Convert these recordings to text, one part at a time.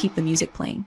keep the music playing.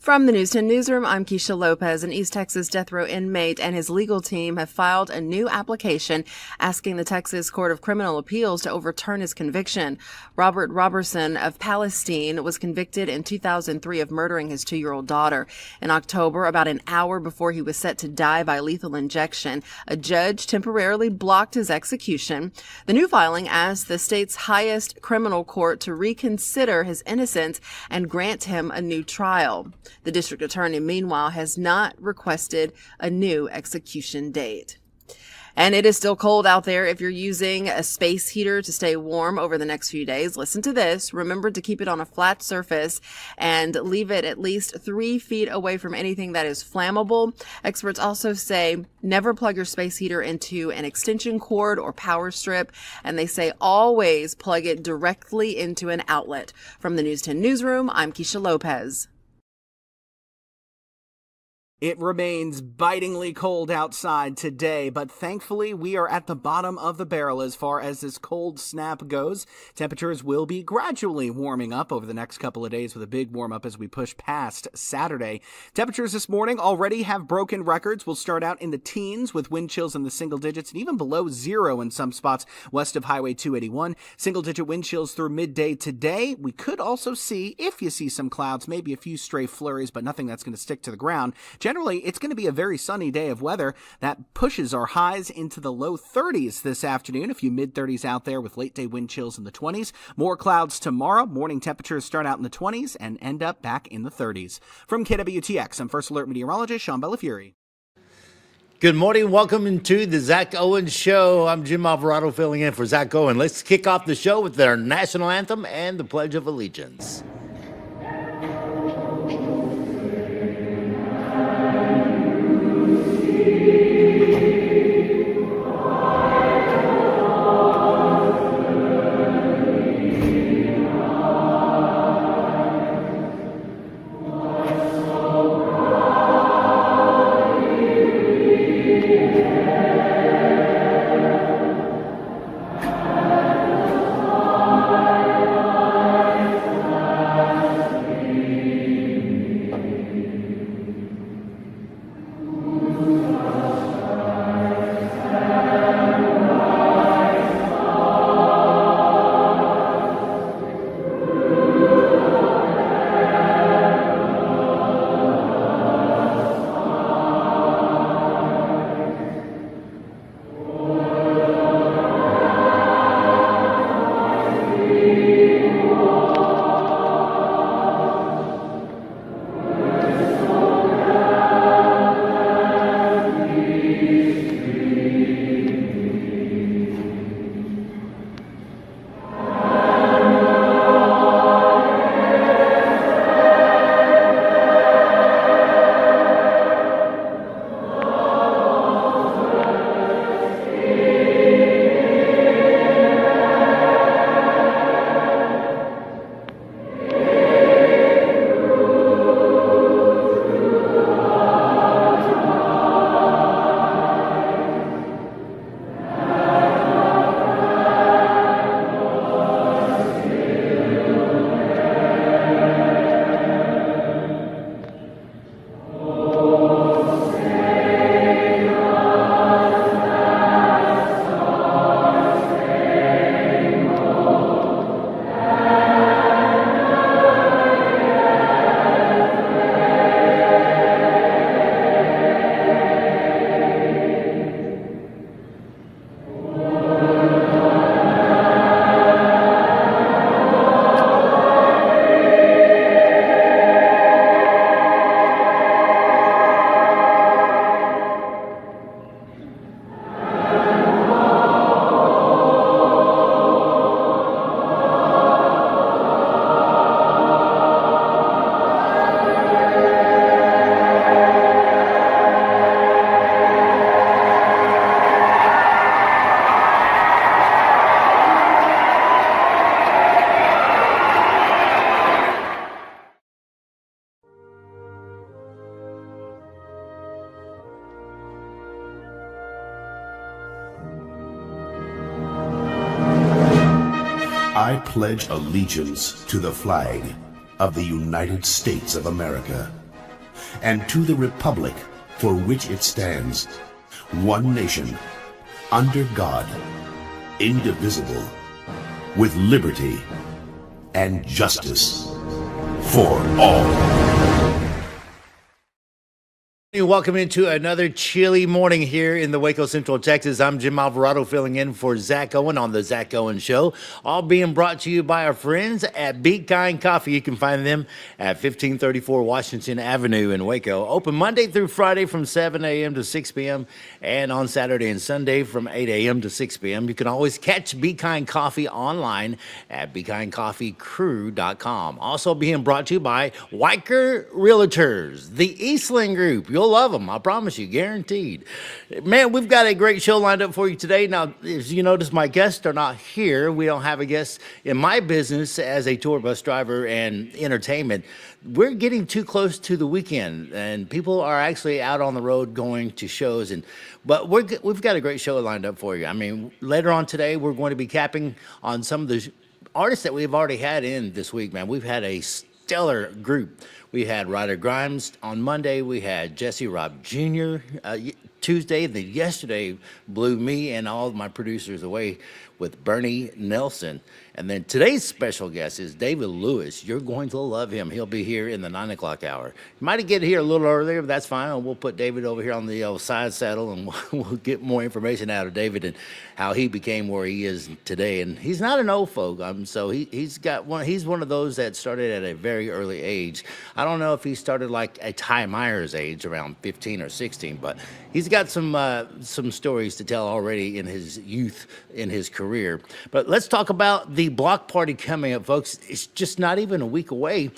From the News 10 Newsroom, I'm Keisha Lopez. An East Texas death row inmate and his legal team have filed a new application asking the Texas Court of Criminal Appeals to overturn his conviction. Robert Robertson of Palestine was convicted in 2003 of murdering his 2-year-old daughter. In October, about an hour before he was set to die by lethal injection, a judge temporarily blocked his execution. The new filing asks the state's highest criminal court to reconsider his innocence and grant him a new trial. The district attorney, meanwhile, has not requested a new execution date. And it is still cold out there. If you're using a space heater to stay warm over the next few days, listen to this. Remember to keep it on a flat surface and leave it at least 3 feet away from anything that is flammable. Experts also say never plug your space heater into an extension cord or power strip. And they say always plug it directly into an outlet. From the News 10 Newsroom, I'm Keisha Lopez. It remains bitingly cold outside today, but thankfully we are at the bottom of the barrel as far as this cold snap goes. Temperatures will be gradually warming up over the next couple of days with a big warm up as we push past Saturday. Temperatures this morning already have broken records. We'll start out in the teens with wind chills in the single digits and even below zero in some spots west of Highway 281. Single digit wind chills through midday today. We could also see, if you see some clouds, maybe a few stray flurries, but nothing that's going to stick to the ground. Generally, it's going to be a very sunny day of weather that pushes our highs into the low 30s this afternoon. A few mid-30s out there with late-day wind chills in the 20s. More clouds tomorrow. Morning temperatures start out in the 20s and end up back in the 30s. From KWTX, I'm First Alert meteorologist Sean Bellafury. Good morning. Welcome to the Zack Owen Show. I'm Jim Alvarado filling in for Zack Owen. Let's kick off the show with our national anthem and the Pledge of Allegiance. I pledge allegiance to the flag of the United States of America and to the republic for which it stands, one nation, under God, indivisible, with liberty and justice for all. Welcome into another chilly morning here in the Waco, Central Texas. I'm Jim Alvarado filling in for Zach Owen on the Zach Owen Show. All being brought to you by our friends at Be Kind Coffee. You can find them at 1534 Washington Avenue in Waco. Open Monday through Friday from 7 a.m. to 6 p.m. and on Saturday and Sunday from 8 a.m. to 6 p.m. You can always catch Be Kind Coffee online at BeKindCoffeeCrew.com. Also being brought to you by Weicker Realtors, the Eastland Group. You'll love them, I promise you, guaranteed. Man, we've got a great show lined up for you today. Now, as you notice, my guests are not here. We don't have a guest in my business as a tour bus driver and entertainment. We're getting too close to the weekend, and people are actually out on the road going to shows. But we've got a great show lined up for you. I mean, later on today, we're going to be capping on some of the artists that we've already had in this week, man. We've had a stellar group. We had Ryder Grimes on Monday. We had Jesse Robb Jr. Tuesday. Then yesterday blew me and all of my producers away with Bernie Nelson. And then today's special guest is David Lewis. You're going to love him. He'll be here in the 9 o'clock hour. You might get here a little earlier, but that's fine. We'll put David over here on the side saddle, and we'll get more information out of David and how he became where he is today. And he's not an old folk. So he's one of those that started at a very early age. I don't know if he started like a Ty Myers age around 15 or 16, but he's got some stories to tell already in his youth, in his career. But let's talk about the block party coming up, folks. It's just not even a week away.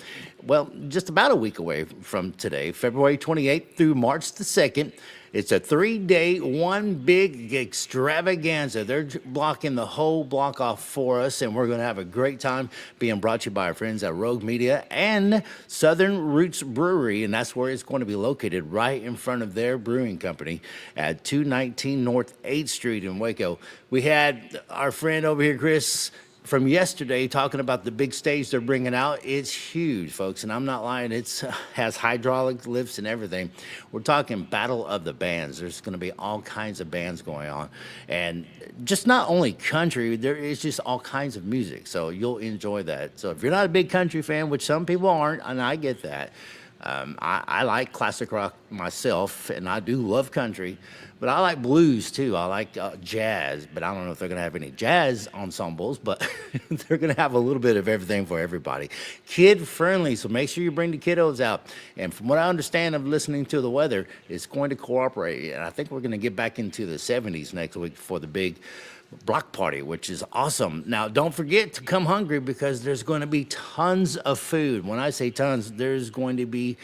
Well, just about a week away from today, February 28th through March the 2nd. It's a 3-day, one big extravaganza. They're blocking the whole block off for us, and we're going to have a great time being brought to you by our friends at Rogue Media and Southern Roots Brewery, and that's where it's going to be located, right in front of their brewing company at 219 North 8th Street in Waco. We had our friend over here, Chris, from yesterday talking about the big stage they're bringing out. It's huge, folks, and I'm not lying. It has hydraulic lifts and everything. We're talking Battle of the Bands. There's going to be all kinds of bands going on, and just not only country, there is just all kinds of music, so you'll enjoy that. So if you're not a big country fan, which some people aren't, and I get that, I like classic rock myself, and I do love country, but I like blues too. I like jazz, but I don't know if they're going to have any jazz ensembles, but they're going to have a little bit of everything for everybody. Kid friendly, so make sure you bring the kiddos out. And from what I understand of listening to the weather, it's going to cooperate. And I think we're going to get back into the 70s next week for the big block party, which is awesome. Now, don't forget to come hungry because there's going to be tons of food. When I say tons, there's going to be,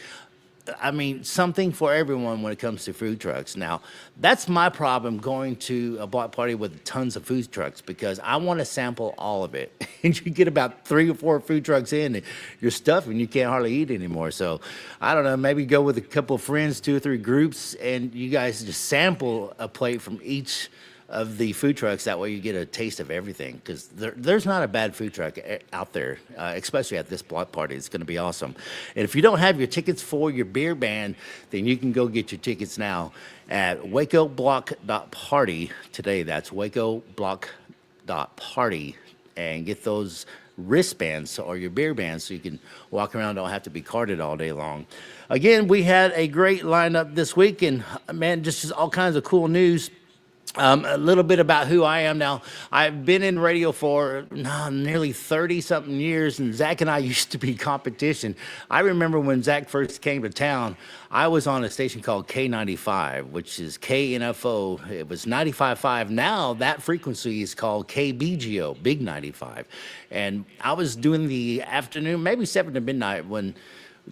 something for everyone when it comes to food trucks. Now, that's my problem going to a block party with tons of food trucks because I want to sample all of it. And you get about 3 or 4 food trucks in, and you're stuffed and you can't hardly eat anymore. So, I don't know, maybe go with a couple of friends, 2 or 3 groups, and you guys just sample a plate from each of the food trucks. That way you get a taste of everything, because there's not a bad food truck out there, especially at this block party. It's going to be awesome. And if you don't have your tickets for your beer band, then you can go get your tickets now at wacoblock.party today. That's wacoblock.party, and get those wristbands or your beer bands so you can walk around, don't have to be carted all day long. Again, we had a great lineup this week, and man, just all kinds of cool news. A little bit about who I am now. I've been in radio for nearly 30-something years, and Zack and I used to be competition. I remember when Zack first came to town, I was on a station called K95, which is KNFO. It was 95.5. Now that frequency is called KBGO, Big 95. And I was doing the afternoon, maybe 7 to midnight, when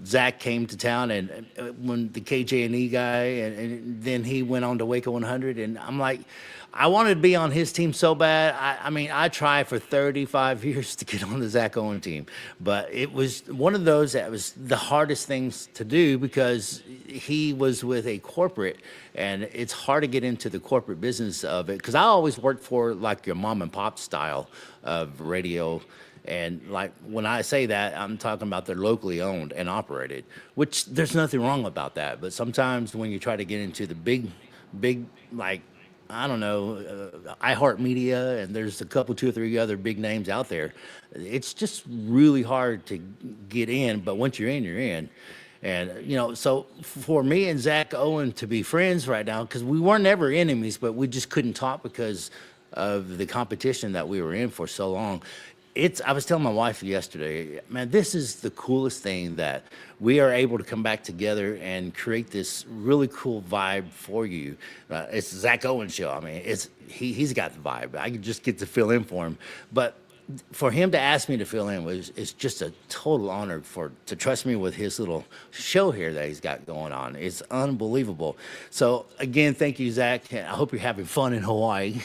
Zach came to town, and when the KJ&E guy, and then he went on to Waco 100, and I'm like, I wanted to be on his team so bad. I mean, I tried for 35 years to get on the Zack Owen team, but it was one of those that was the hardest things to do because he was with a corporate, and it's hard to get into the corporate business of it. Because I always worked for like your mom and pop style of radio. And like when I say that, I'm talking about they're locally owned and operated, which there's nothing wrong about that. But sometimes when you try to get into the big, like, I don't know, iHeartMedia, and there's a couple, 2 or 3 other big names out there, it's just really hard to get in. But once you're in, you're in. And, you know, so for me and Zack Owen to be friends right now, because we weren't ever enemies, but we just couldn't talk because of the competition that we were in for so long. I was telling my wife yesterday, man, this is the coolest thing that we are able to come back together and create this really cool vibe for you. It's Zack Owen show. I mean, he's got the vibe. I can just get to fill in for him. But for him to ask me to fill in is just a total honor to trust me with his little show here that he's got going on. It's unbelievable. So again, thank you, Zack. I hope you're having fun in Hawaii.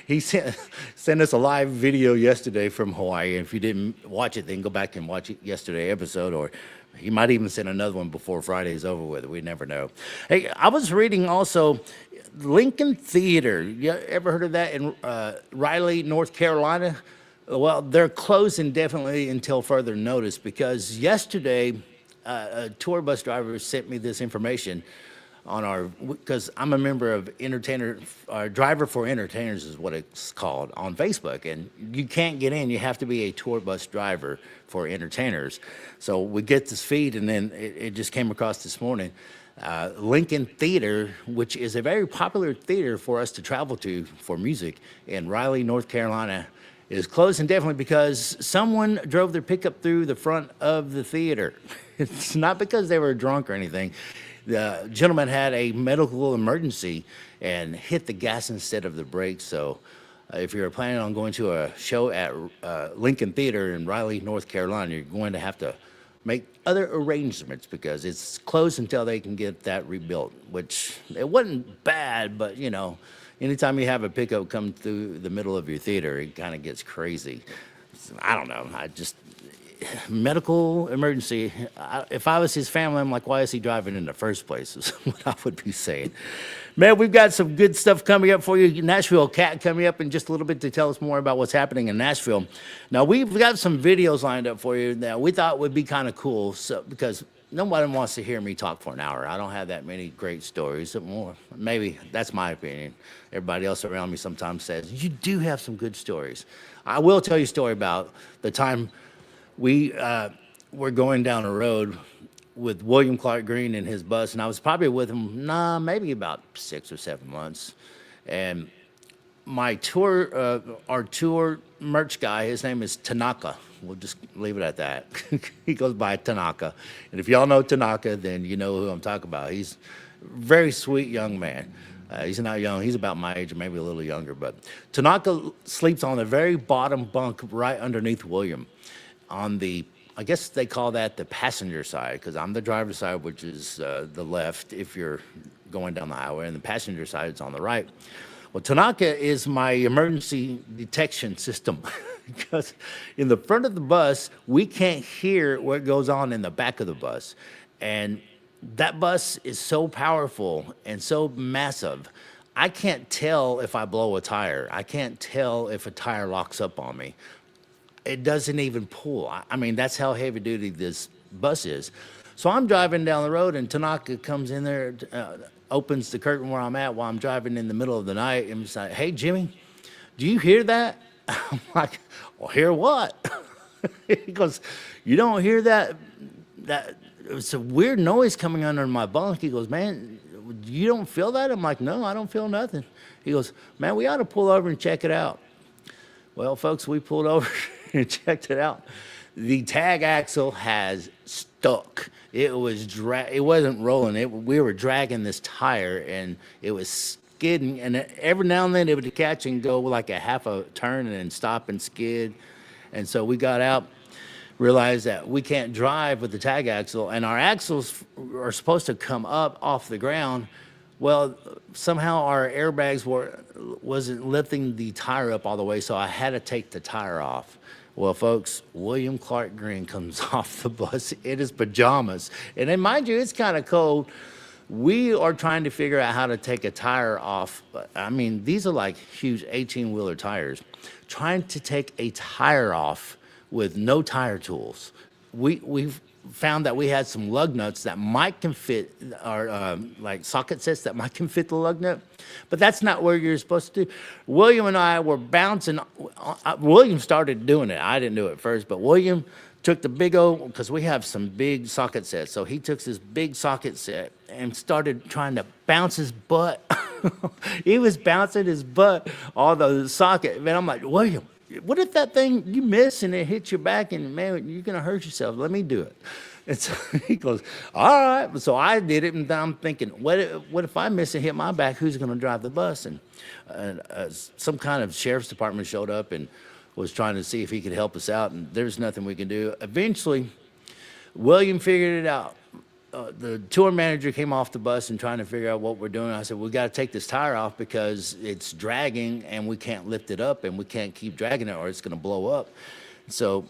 He sent us a live video yesterday from Hawaii. If you didn't watch it, then go back and watch yesterday's episode, or he might even send another one before Friday's over with. We never know. Hey, I was reading also Lincoln Theater. You ever heard of that in Raleigh, North Carolina? Well, they're closed indefinitely until further notice because yesterday a tour bus driver sent me this information on because I'm a member of Driver for Entertainers is what it's called on Facebook, and you can't get in. You have to be a tour bus driver for entertainers. So we get this feed, and then it just came across this morning. Lincoln Theater, which is a very popular theater for us to travel to for music in Raleigh, North Carolina, is closed indefinitely because someone drove their pickup through the front of the theater. It's not because they were drunk or anything. The gentleman had a medical emergency and hit the gas instead of the brakes. So if you're planning on going to a show at Lincoln Theater in Raleigh, North Carolina, you're going to have to make other arrangements because it's closed until they can get that rebuilt, which it wasn't bad, but, you know, anytime you have a pickup come through the middle of your theater, it kind of gets crazy. I don't know. Medical emergency. If I was his family, I'm like, why is he driving in the first place? Is what I would be saying. Man, we've got some good stuff coming up for you. Nashville Cat coming up in just a little bit to tell us more about what's happening in Nashville. Now, we've got some videos lined up for you that we thought would be kind of cool because nobody wants to hear me talk for an hour. I don't have that many great stories. More, maybe that's my opinion. Everybody else around me sometimes says, you do have some good stories. I will tell you a story about the time we were going down a road with William Clark Green in his bus, and I was probably with him, maybe about 6 or 7 months. And my our tour merch guy, his name is Tanaka. We'll just leave it at that. He goes by Tanaka. And if y'all know Tanaka, then you know who I'm talking about. He's a very sweet young man. He's not young. He's about my age or maybe a little younger. But Tanaka sleeps on the very bottom bunk right underneath William. On the, I guess they call that the passenger side, because I'm the driver's side, which is the left if you're going down the highway, and the passenger side is on the right. Well, Tanaka is my emergency detection system because in the front of the bus, we can't hear what goes on in the back of the bus. And that bus is so powerful and so massive, I can't tell if I blow a tire. I can't tell if a tire locks up on me. It doesn't even pull. I mean, that's how heavy duty this bus is. So I'm driving down the road, and Tanaka comes in there, opens the curtain where I'm at while I'm driving in the middle of the night, and he's like, hey, Jimmy, do you hear that? I'm like, well, hear what? He goes, you don't hear that? It's a weird noise coming under my bunk. He goes, man, you don't feel that? I'm like, no, I don't feel nothing. He goes, man, we ought to pull over and check it out. Well, folks, we pulled over and checked it out. The tag axle has stuck. It wasn't rolling. We were dragging this tire, and it was skidding. And every now and then it would catch and go like a half a turn and then stop and skid. And so we got out. realized that we can't drive with the tag axle, and our axles are supposed to come up off the ground. Well, somehow our airbags wasn't lifting the tire up all the way, so I had to take the tire off. Well, folks, William Clark Green comes off the bus in his pajamas. And then, mind you, it's kind of cold. We are trying to figure out how to take a tire off. I mean, these are like huge 18-wheeler tires. Trying to take a tire off with no tire tools. We've found that we had some lug nuts that might can fit, or like socket sets that might can fit the lug nut, but that's not where you're supposed to do. William and I were bouncing. William started doing it. I didn't do it first, but William took the big old, because we have some big socket sets, so he took this big socket set and started trying to bounce his butt. He was bouncing his butt on the socket. Man, I'm like, William, what if that thing, you miss and it hits your back and, man, you're going to hurt yourself. Let me do it. And so he goes, all right. So I did it, and I'm thinking, what if I miss and hit my back? Who's going to drive the bus? And some kind of sheriff's department showed up and was trying to see if he could help us out, and there's nothing we can do. Eventually, William figured it out. The tour manager came off the bus and trying to figure out what we're doing. I said, we got to take this tire off because it's dragging and we can't lift it up and we can't keep dragging it or it's going to blow up. So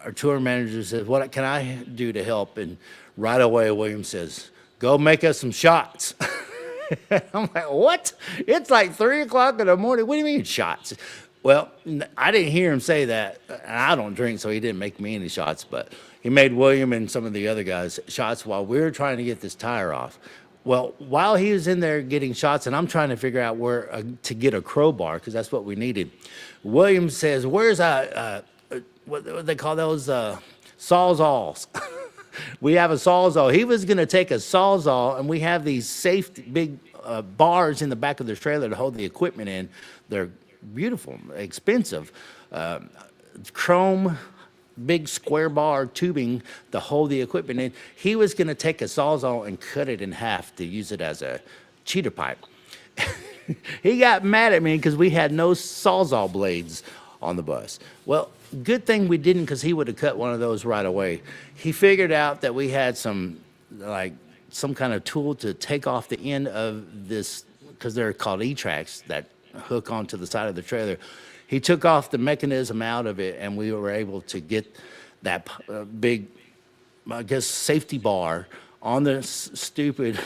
our tour manager says, what can I do to help? And right away, William says, go make us some shots. I'm like, what? It's like 3 o'clock in the morning. What do you mean shots? Well, I didn't hear him say that. And I don't drink, so he didn't make me any shots, but he made William and some of the other guys shots while we were trying to get this tire off. Well, while he was in there getting shots, and I'm trying to figure out where to get a crowbar, because that's what we needed, William says, where's what they call those sawzalls? We have a sawzall. He was going to take a sawzall, and we have these safety big bars in the back of the trailer to hold the equipment in. They're beautiful, expensive, chrome, big square bar tubing to hold the equipment in. He was going to take a sawzall and cut it in half to use it as a cheater pipe. He got mad at me because we had no sawzall blades on the bus. Well, good thing we didn't, because he would have cut one of those right away. He figured out that we had some kind of tool to take off the end of this, because they're called E-tracks that hook onto the side of the trailer. He took off the mechanism out of it, and we were able to get that big, I guess, safety bar on the stupid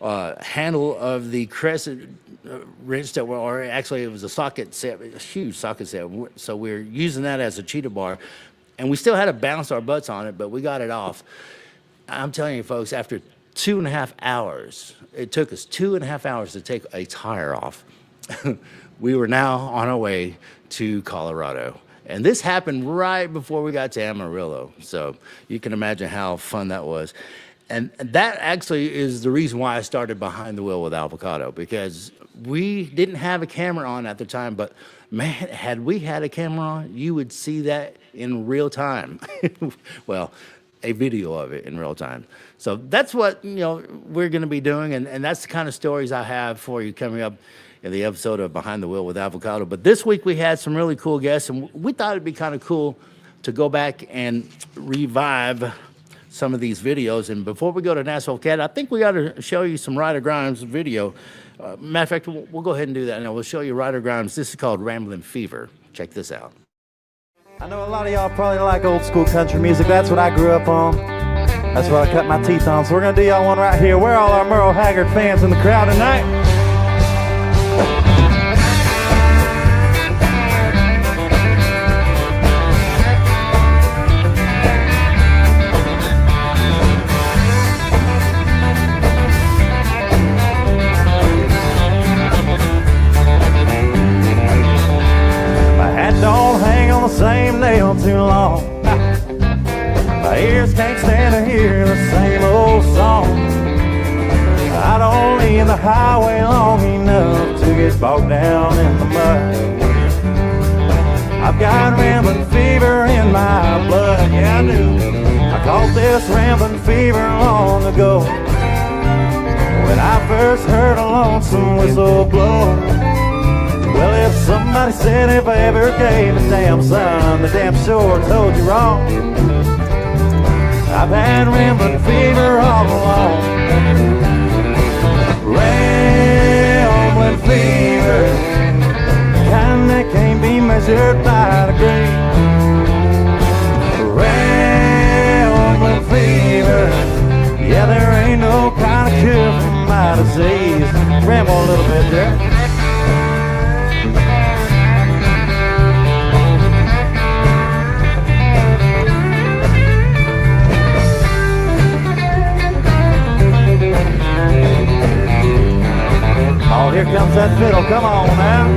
handle of the crescent wrench that or actually it was a socket set, a huge socket set. So we're using that as a cheetah bar, and we still had to bounce our butts on it, but we got it off. I'm telling you, folks, after 2.5 hours, it took us 2.5 hours to take a tire off. We were now on our way to Colorado. And this happened right before we got to Amarillo. So you can imagine how fun that was. And that actually is the reason why I started Behind the Wheel with Avocado, because we didn't have a camera on at the time, but man, had we had a camera on, you would see that in real time. Well, a video of it in real time. So that's what, we're going to be doing. And that's the kind of stories I have for you coming up in the episode of Behind the Wheel with Avocado. But this week we had some really cool guests, and we thought it'd be kind of cool to go back and revive some of these videos. And before we go to Nashville Cat, I think we got to show you some Ryder Grimes video. Matter of fact, we'll go ahead and do that, and we'll show you Ryder Grimes. This is called Ramblin' Fever. Check this out. I know a lot of y'all probably like old school country music. That's what I grew up on. That's what I cut my teeth on. So we're going to do y'all one right here. Where are all our Merle Haggard fans in the crowd tonight? Don't hang on the same nail too long. My ears can't stand to hear the same old song. I don't leave the highway long enough to get bogged down in the mud. I've got rambling fever in my blood, yeah I do. I caught this rambling fever long ago, when I first heard a lonesome whistle blow. Well, if somebody said if I ever gave a damn son, the damn sure told you wrong. I've had rambling fever all along. Rambling fever, kind that can't be measured by the degree. Rambling fever, yeah, there ain't no kind of cure for my disease. Ramble a little bit there. Oh, here comes that fiddle. Come on now.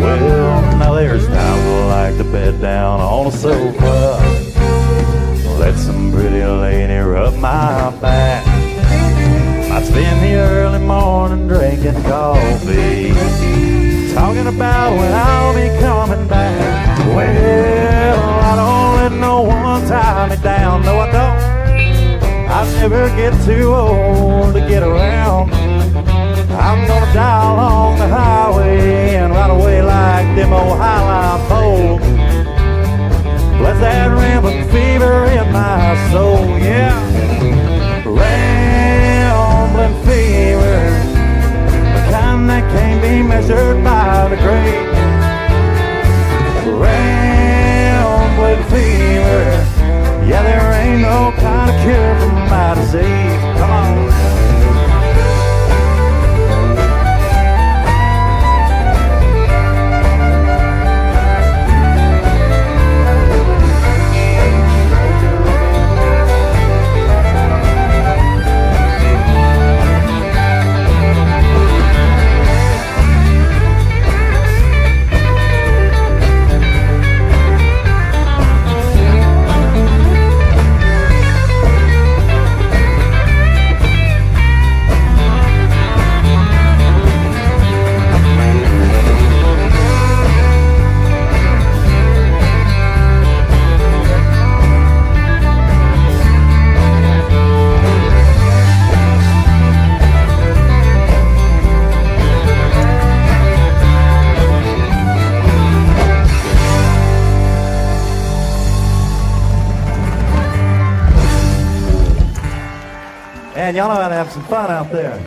Well, now there's times I like to bed down on a sofa, let some pretty lady rub my back. I spend the early morning drinking coffee, talking about when I'll be coming back. Well, I don't let no one tie me down, no I don't. I never get too old to get around. I'm gonna die along the highway and ride away like them old highline poles. Bless that rambling fever in my soul, yeah. Rambling fever, the kind that can't be measured by the grave. Rambling fever, yeah, there ain't no kind of cure for my disease. Come on. And y'all know how to have some fun out there.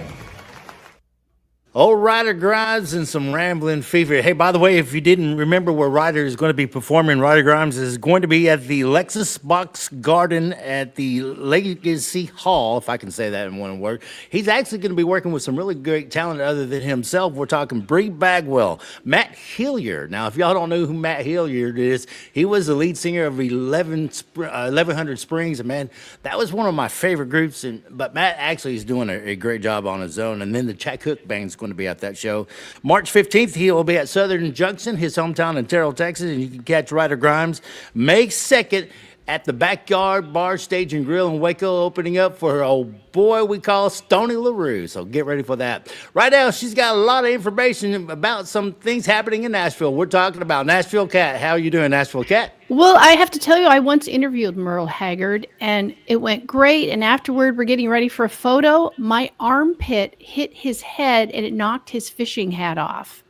Old Ryder Grimes and some rambling fever. Hey, by the way, if you didn't remember where Ryder is going to be performing, Ryder Grimes is going to be at the Lexus Box Garden at the Legacy Hall, if I can say that in one word. He's actually going to be working with some really great talent other than himself. We're talking Bree Bagwell, Matt Hilliard. Now, if y'all don't know who Matt Hilliard is, he was the lead singer of 1100 Springs. And man, that was one of my favorite groups. But Matt actually is doing a great job on his own. And then the Jack Hook Band's going to be at that show. March 15th, he will be at Southern Junction, his hometown in Terrell, Texas, and you can catch Ryder Grimes May 2nd at the Backyard Bar, Stage and Grill in Waco, opening up for old boy we call Stoney LaRue. So get ready for that. Right now, she's got a lot of information about some things happening in Nashville. We're talking about Nashville Cat. How are you doing, Nashville Cat? Well, I have to tell you, I once interviewed Merle Haggard, and it went great. And afterward, we're getting ready for a photo. My armpit hit his head, and it knocked his fishing hat off.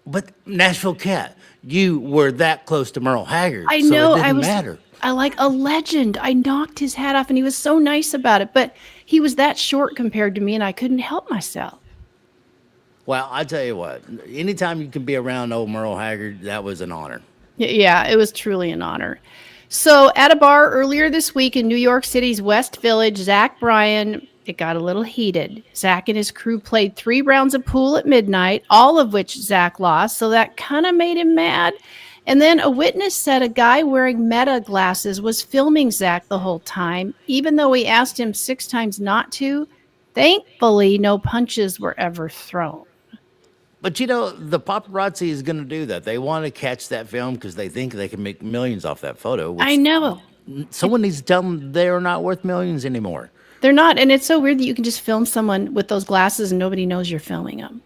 But Nashville Cat, you were that close to Merle Haggard. I know. So it didn't matter. I like a legend. I knocked his hat off, and he was so nice about it. But he was that short compared to me, and I couldn't help myself. Well, I tell you what, anytime you can be around old Merle Haggard, that was an honor. Yeah, it was truly an honor. So at a bar earlier this week in New York City's West Village, Zack Bryan, it got a little heated. Zack and his crew played 3 rounds of pool at midnight, all of which Zack lost, so that kind of made him mad. And then a witness said a guy wearing Meta glasses was filming Zack the whole time, even though he asked him 6 times not to. Thankfully, no punches were ever thrown. But you know, the paparazzi is going to do that. They want to catch that film because they think they can make millions off that photo. I know. Someone needs to tell them they're not worth millions anymore. They're not. And it's so weird that you can just film someone with those glasses and nobody knows you're filming them.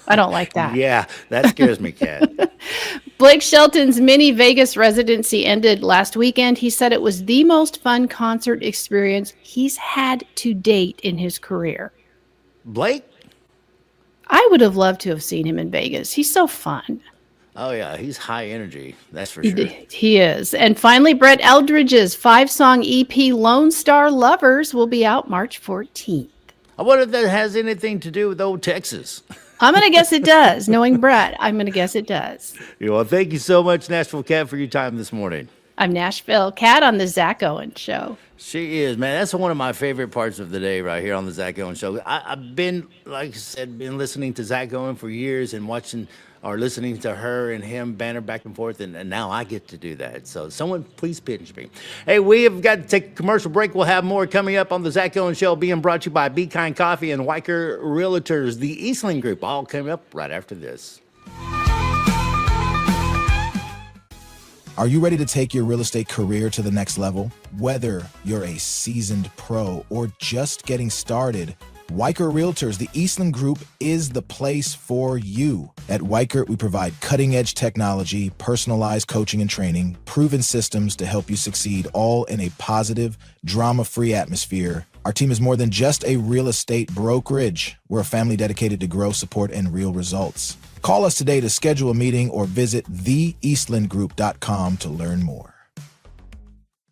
I don't like that. Yeah, that scares me, Kat. Blake Shelton's mini Vegas residency ended last weekend. He said it was the most fun concert experience he's had to date in his career. Blake? I would have loved to have seen him in Vegas. He's so fun. Oh, yeah, he's high energy. That's for sure. He is. And finally, Brett Eldridge's 5-song EP Lone Star Lovers will be out March 14th. I wonder if that has anything to do with old Texas. I'm going to guess it does. Knowing Brett, I'm going to guess it does. Well, thank you so much, Nashville Kat, for your time this morning. I'm Nashville Kat on the Zack Owen Show. She is, man. That's one of my favorite parts of the day right here on the Zack Owen Show. I've been, like I said, been listening to Zack Owen for years and watching or listening to her and him banter back and forth, and now I get to do that. So someone please pinch me. Hey, we have got to take a commercial break. We'll have more coming up on the Zack Owen Show, being brought to you by Be Kind Coffee and Weicker Realtors, the Eastland Group, all coming up right after this. Are you ready to take your real estate career to the next level? Whether you're a seasoned pro or just getting started, Weicker Realtors, the Eastland Group, is the place for you. At Weicker, we provide cutting-edge technology, personalized coaching and training, proven systems to help you succeed, all in a positive, drama-free atmosphere. Our team is more than just a real estate brokerage. We're a family dedicated to growth, support, and real results. Call us today to schedule a meeting or visit theeastlandgroup.com to learn more.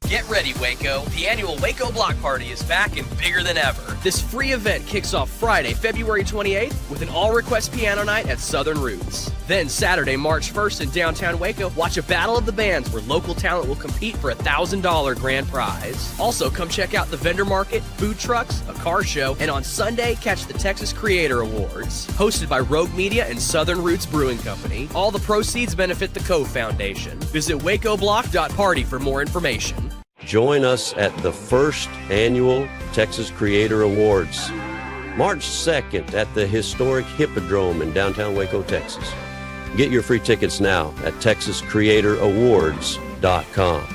Get ready, Waco. The annual Waco Block Party is back and bigger than ever. This free event kicks off Friday, February 28th with an all-request piano night at Southern Roots. Then Saturday, March 1st in downtown Waco, watch a battle of the bands where local talent will compete for a $1,000 grand prize. Also, come check out the vendor market, food trucks, a car show, and on Sunday, catch the Texas Creator Awards. Hosted by Rogue Media and Southern Roots Brewing Company. All the proceeds benefit the Cove Foundation. Visit wacoblock.party for more information. Join us at the first annual Texas Creator Awards, March 2nd at the historic Hippodrome in downtown Waco, Texas. Get your free tickets now at texascreatororawards.com.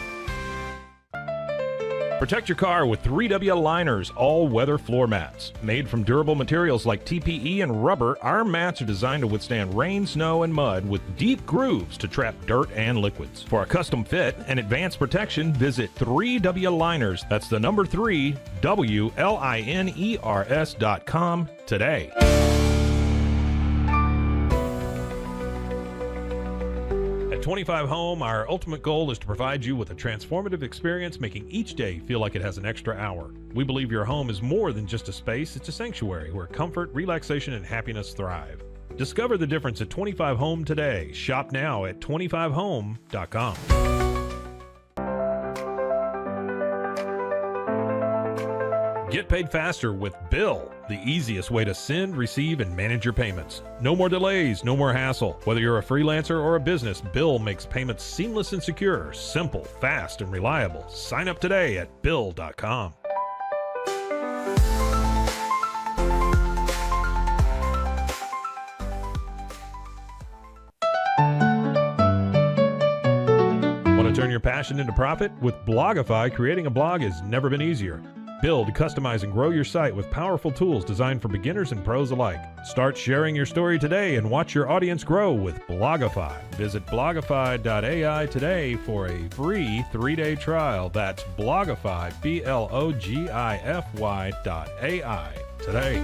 Protect your car with 3W Liners all-weather floor mats. Made from durable materials like TPE and rubber, our mats are designed to withstand rain, snow, and mud with deep grooves to trap dirt and liquids. For a custom fit and advanced protection, visit 3W Liners. That's the number 3, WLINERS.com today. At 25 Home, our ultimate goal is to provide you with a transformative experience, making each day feel like it has an extra hour. We believe your home is more than just a space, it's a sanctuary where comfort, relaxation, and happiness thrive. Discover the difference at 25 Home today. Shop now at 25home.com. Get paid faster with Bill, the easiest way to send, receive, and manage your payments. No more delays, no more hassle. Whether you're a freelancer or a business, Bill makes payments seamless and secure, simple, fast, and reliable. Sign up today at Bill.com. Want to turn your passion into profit? With Blogify, creating a blog has never been easier. Build, customize, and grow your site with powerful tools designed for beginners and pros alike. Start sharing your story today and watch your audience grow with Blogify. Visit blogify.ai today for a free 3-day trial. That's Blogify, BLOGIFY.ai today.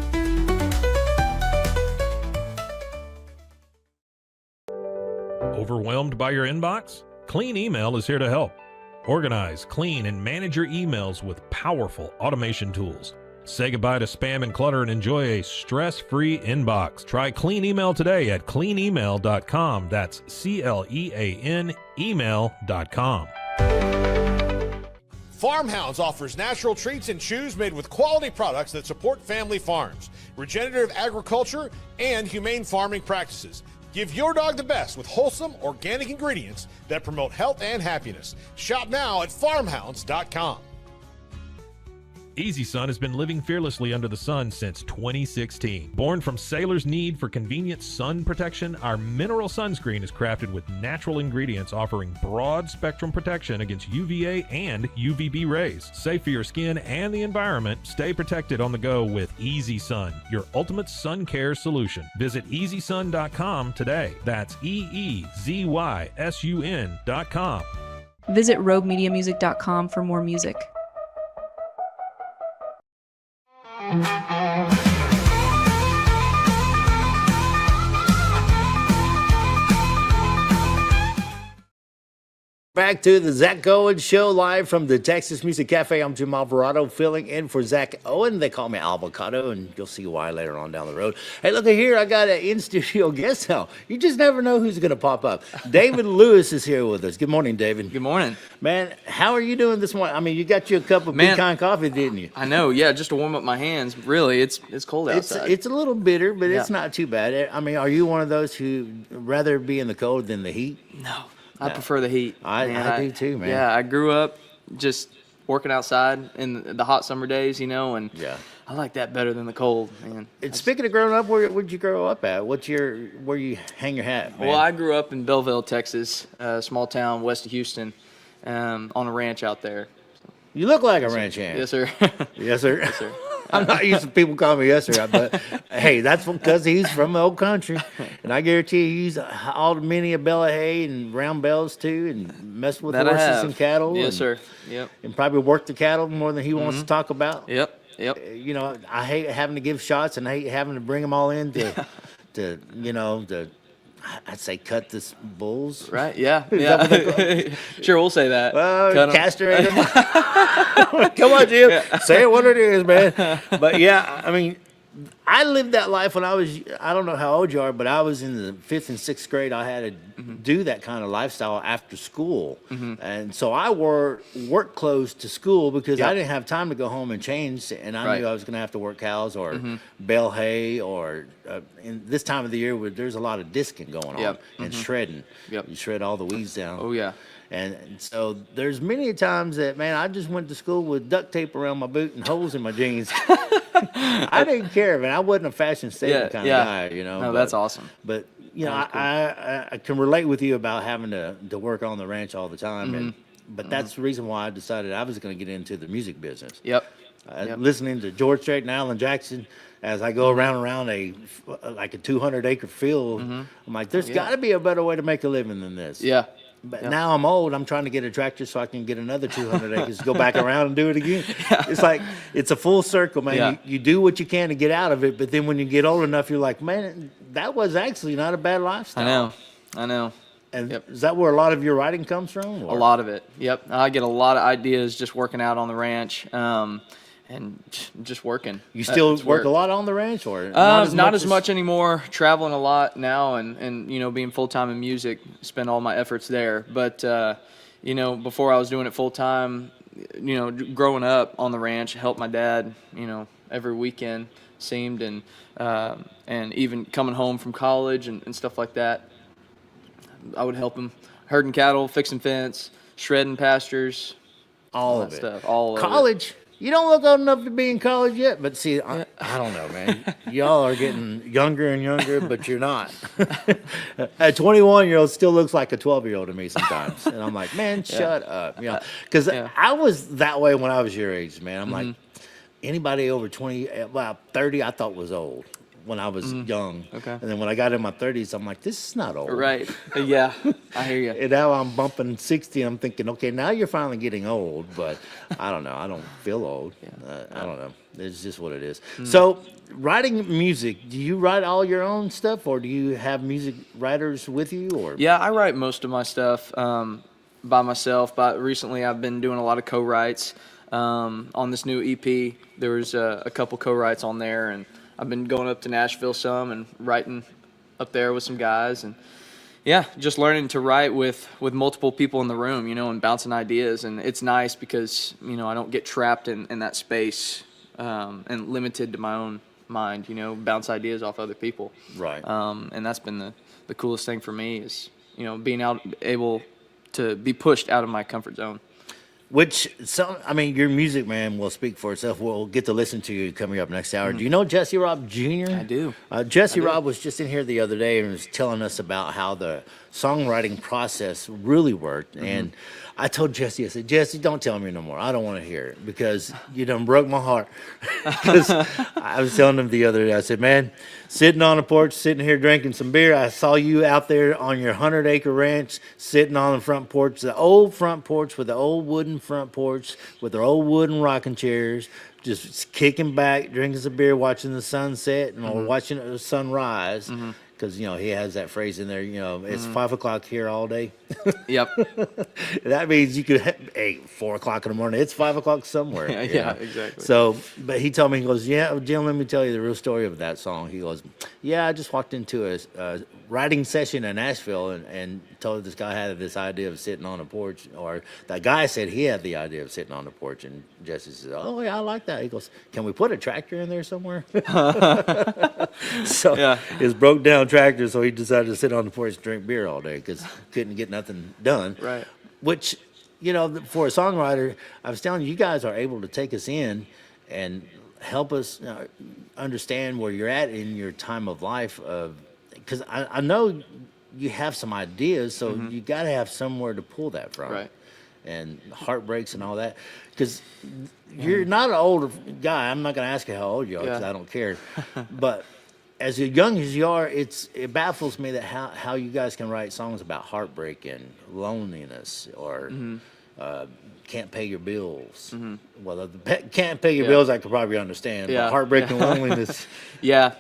Overwhelmed by your inbox? Clean Email is here to help. Organize, clean, and manage your emails with powerful automation tools. Say goodbye to spam and clutter and enjoy a stress-free inbox. Try Clean Email today at cleanemail.com. That's CLEAN email.com. Farmhounds offers natural treats and chews made with quality products that support family farms, regenerative agriculture, and humane farming practices. Give your dog the best with wholesome, organic ingredients that promote health and happiness. Shop now at farmhounds.com. Easy Sun has been living fearlessly under the sun since 2016. Born from sailors' need for convenient sun protection, our mineral sunscreen is crafted with natural ingredients offering broad spectrum protection against UVA and UVB rays. Safe for your skin and the environment, stay protected on the go with Easy Sun, your ultimate sun care solution. Visit EasySun.com today. That's EEZYSUN.com. Visit roguemediamusic.com for more music. Back to the Zack Owen Show, live from the Texas Music Cafe. I'm Jim Alvarado, filling in for Zack Owen. They call me Avocado, and you'll see why later on down the road. Hey, look at here. I got an in-studio guest now. You just never know who's going to pop up. David Lewis is here with us. Good morning, David. Good morning. Man, how are you doing this morning? I mean, you got you a cup of pecan coffee, didn't you? I know, yeah, just to warm up my hands. Really, it's cold outside. It's a little bitter, but it's not too bad. I mean, are you one of those who rather be in the cold than the heat? No. I prefer the heat. I do too, man. Yeah, I grew up just working outside in the hot summer days, and I like that better than the cold, man. Speaking of growing up, where'd you grow up at? Where you hang your hat, man? Well, I grew up in Belleville, Texas, a small town west of Houston, on a ranch out there. You look like a ranch hand. Yes, sir. Yes, sir. Yes, sir. I'm not used to people calling me yes, sir, but hey, that's because he's from the old country, and I guarantee you, he's all many a bale of hay and round bells too, and mess with horses and cattle. Yes, sir. Yep. And probably work the cattle more than he wants to talk about. Yep. You know, I hate having to give shots, and I hate having to bring them all in to I'd say cut the bulls. Right, yeah. Sure, we'll say that. Well, castrate them. Come on, Jim. Yeah. Say what it is, man. But, yeah, I mean, I lived that life when I don't know how old you are, but I was in the 5th and 6th grade. I had to do that kind of lifestyle after school. And so I wore work clothes to school because I didn't have time to go home and change. And I knew I was going to have to work cows or bale hay or in this time of the year where there's a lot of disking going on and shredding. You shred all the weeds down. Oh, yeah. And so there's many times that, man, I just went to school with duct tape around my boot and holes in my jeans. I didn't care, man. I wasn't a fashion statement kind of guy, you know. No, that's awesome. But, you know, I can relate with you about having to work on the ranch all the time. But that's the reason why I decided I was going to get into the music business. Listening to George Strait and Alan Jackson as I go around a 200-acre field, I'm like, there's got to be a better way to make a living than this. But now I'm old. I'm trying to get a tractor so I can get another 200 acres, go back around and do it again. It's like, it's a full circle, man. You do what you can to get out of it, but then when you get old enough, you're like, man, that was actually not a bad lifestyle. I know. And is that where a lot of your writing comes from? Or? A lot of it, I get a lot of ideas just working out on the ranch. And just working. You still work a lot on the ranch, or not as much anymore? Traveling a lot now, and being full time in music, spend all my efforts there. But before I was doing it full time, growing up on the ranch, helped my dad, every weekend seemed, and even coming home from college and stuff like that, I would help him herding cattle, fixing fence, shredding pastures, all of that it. Stuff. All of college. You don't look old enough to be in college yet, but see, I don't know, man. Y'all are getting younger and younger, but you're not. A 21-year-old still looks like a 12-year-old to me sometimes. And I'm like, man, shut up. Because I was that way when I was your age, man. I'm like, anybody over 30, I thought was old when I was young. Okay. And then when I got in my 30s, I'm like, this is not old. Right. Yeah, I hear you. And now I'm bumping 60, and I'm thinking, okay, now you're finally getting old, but I don't know. I don't feel old. I don't know. It's just what it is. So writing music, do you write all your own stuff, or do you have music writers with you? Or Yeah, I write most of my stuff by myself, but recently I've been doing a lot of co-writes. On this new EP, there was a couple co-writes on there, and I've been going up to Nashville some and writing up there with some guys, and just learning to write with multiple people in the room, and bouncing ideas. And it's nice because, I don't get trapped in that space and limited to my own mind, bounce ideas off other people. Right. And that's been the coolest thing for me is, being able to be pushed out of my comfort zone. Which I mean, your music, man, will speak for itself. We'll get to listen to you coming up next hour. Do you know Jesse Robb Jr.? I do. Jesse Robb was just in here the other day and was telling us about how the songwriting process really worked. And I told Jesse, I said, Jesse, don't tell me no more. I don't want to hear it because you done broke my heart. Because I was telling him the other day, I said, man, sitting on the porch, sitting here drinking some beer, I saw you out there on your 100-acre ranch, sitting on the front porch, the old front porch with the old wooden front porch with their old wooden rocking chairs, just kicking back, drinking some beer, watching the sunset or watching the sunrise. Because, you know, he has that phrase in there, you know, it's 5 o'clock here all day. Yep. That means you could, hey, 4 o'clock in the morning, it's 5 o'clock somewhere. Yeah, exactly. So, but he told me, he goes, yeah, Jim, let me tell you the real story of that song. He goes, yeah, I just walked into a writing session in Nashville and told this guy had this idea of sitting on a porch, or that guy said he had the idea of sitting on the porch, and Jesse says, oh, yeah, I like that. He goes, can we put a tractor in there somewhere? So his broke down tractor, so he decided to sit on the porch and drink beer all day because couldn't get nothing done. Right. Which, you know, for a songwriter, I was telling you, you guys are able to take us in and help us understand where you're at in your time of life. Because I know you have some ideas, so you got to have somewhere to pull that from. Right. And heartbreaks and all that. Because you're not an older guy. I'm not going to ask you how old you are because I don't care. But as young as you are, it baffles me that how you guys can write songs about heartbreak and loneliness or can't pay your bills. Well, can't pay your bills, I could probably understand. But heartbreak and loneliness. Yeah.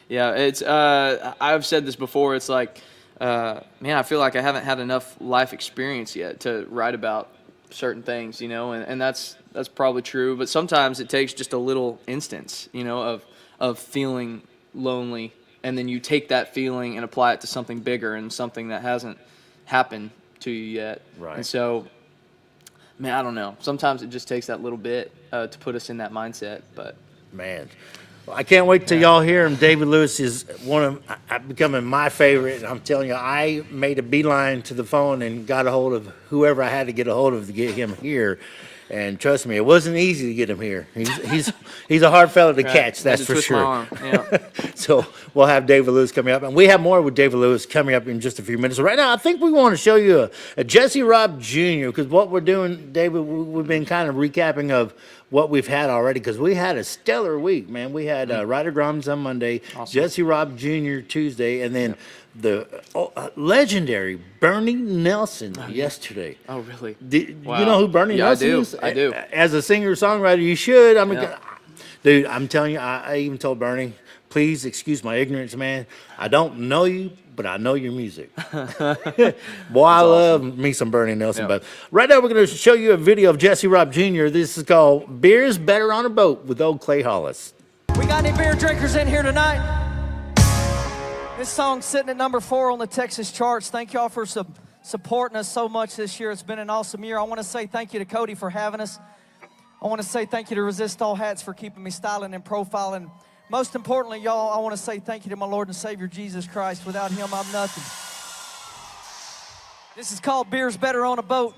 It's I've said this before. It's like, man, I feel like I haven't had enough life experience yet to write about certain things, you know, and that's probably true. But sometimes it takes just a little instance, you know, of feeling lonely, and then you take that feeling and apply it to something bigger and something that hasn't happened to you yet. Right. And so, man, I don't know. Sometimes it just takes that little bit to put us in that mindset. But man, well, I can't wait till y'all hear him. David Lewis is becoming my favorite. And I'm telling you, I made a beeline to the phone and got a hold of whoever I had to get a hold of to get him here. And trust me, it wasn't easy to get him here. He's a hard fella to catch, that's for sure. Yeah. So we'll have David Lewis coming up, and we have more with David Lewis coming up in just a few minutes. Right now, I think we want to show you a Jesse Robb Jr. because what we're doing, David, we've been kind of recapping of what we've had already because we had a stellar week, man. We had Ryder Grums on Monday, Jesse Robb Jr. Tuesday, and then the legendary Bernie Nelson yesterday. Oh, really? Wow. You know who Bernie Nelson is? I do. As a singer-songwriter, you should. I mean, dude, I'm telling you, I even told Bernie, please excuse my ignorance, man. I don't know you, but I know your music. Boy, I love me some Bernie Nelson. But right now, we're going to show you a video of Jesse Robb Jr. This is called Beer's Better on a Boat with old Clay Hollis. We got any beer drinkers in here tonight? This song's sitting at number 4 on the Texas charts. Thank y'all for supporting us so much this year. It's been an awesome year. I want to say thank you to Cody for having us. I want to say thank you to Resist All Hats for keeping me styling and profiling. Most importantly, y'all, I want to say thank you to my Lord and Savior, Jesus Christ. Without him, I'm nothing. This is called Beer's Better on a Boat.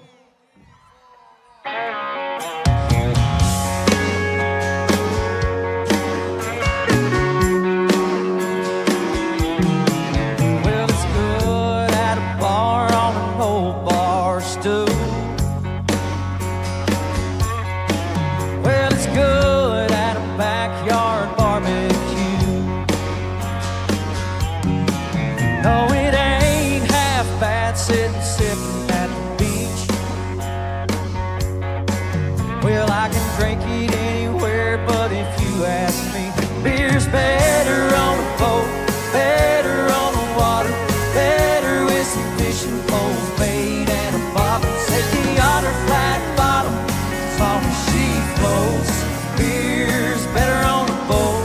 Drink it anywhere, but if you ask me, beer's better on a boat, better on the water, better with some fishing poles made and a bottle. Set the otter flat bottom, as long as she floats. Beer's better on a boat.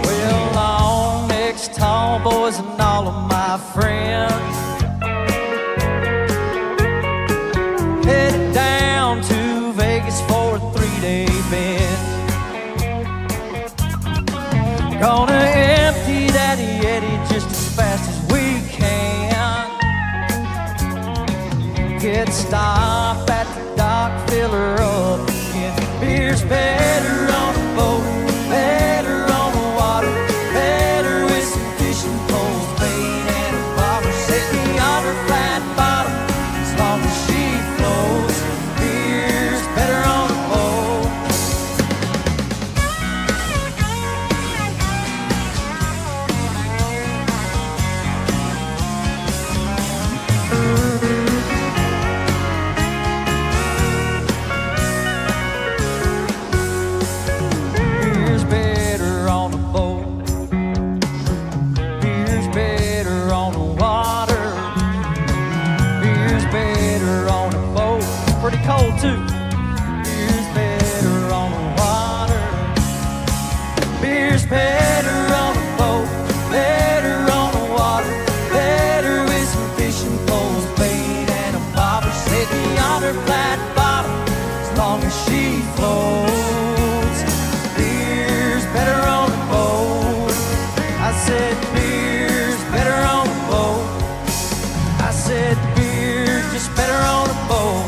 Well, long necks, tall boys, and all of my friends headed down to Vegas for a 3-day bend. Gonna empty stop at the dock, fill her up again. Beer's better on a boat, better on the water, better with some fishing poles, bait and a bobber. Set me on her flat bottom as long as she floats. Beer's better on a boat. Beer's better on a boat. Beer's better on the water. Beer's better on a boat. Pretty cold too. Beer's better on the water. Beer's better on a boat. Better on the water. Better with some fishing poles, bait and a bobber. Set me on her flat bottom as long as she floats. Beer's better on the boat. I said beer's better on the boat. I said beer's just better on a boat.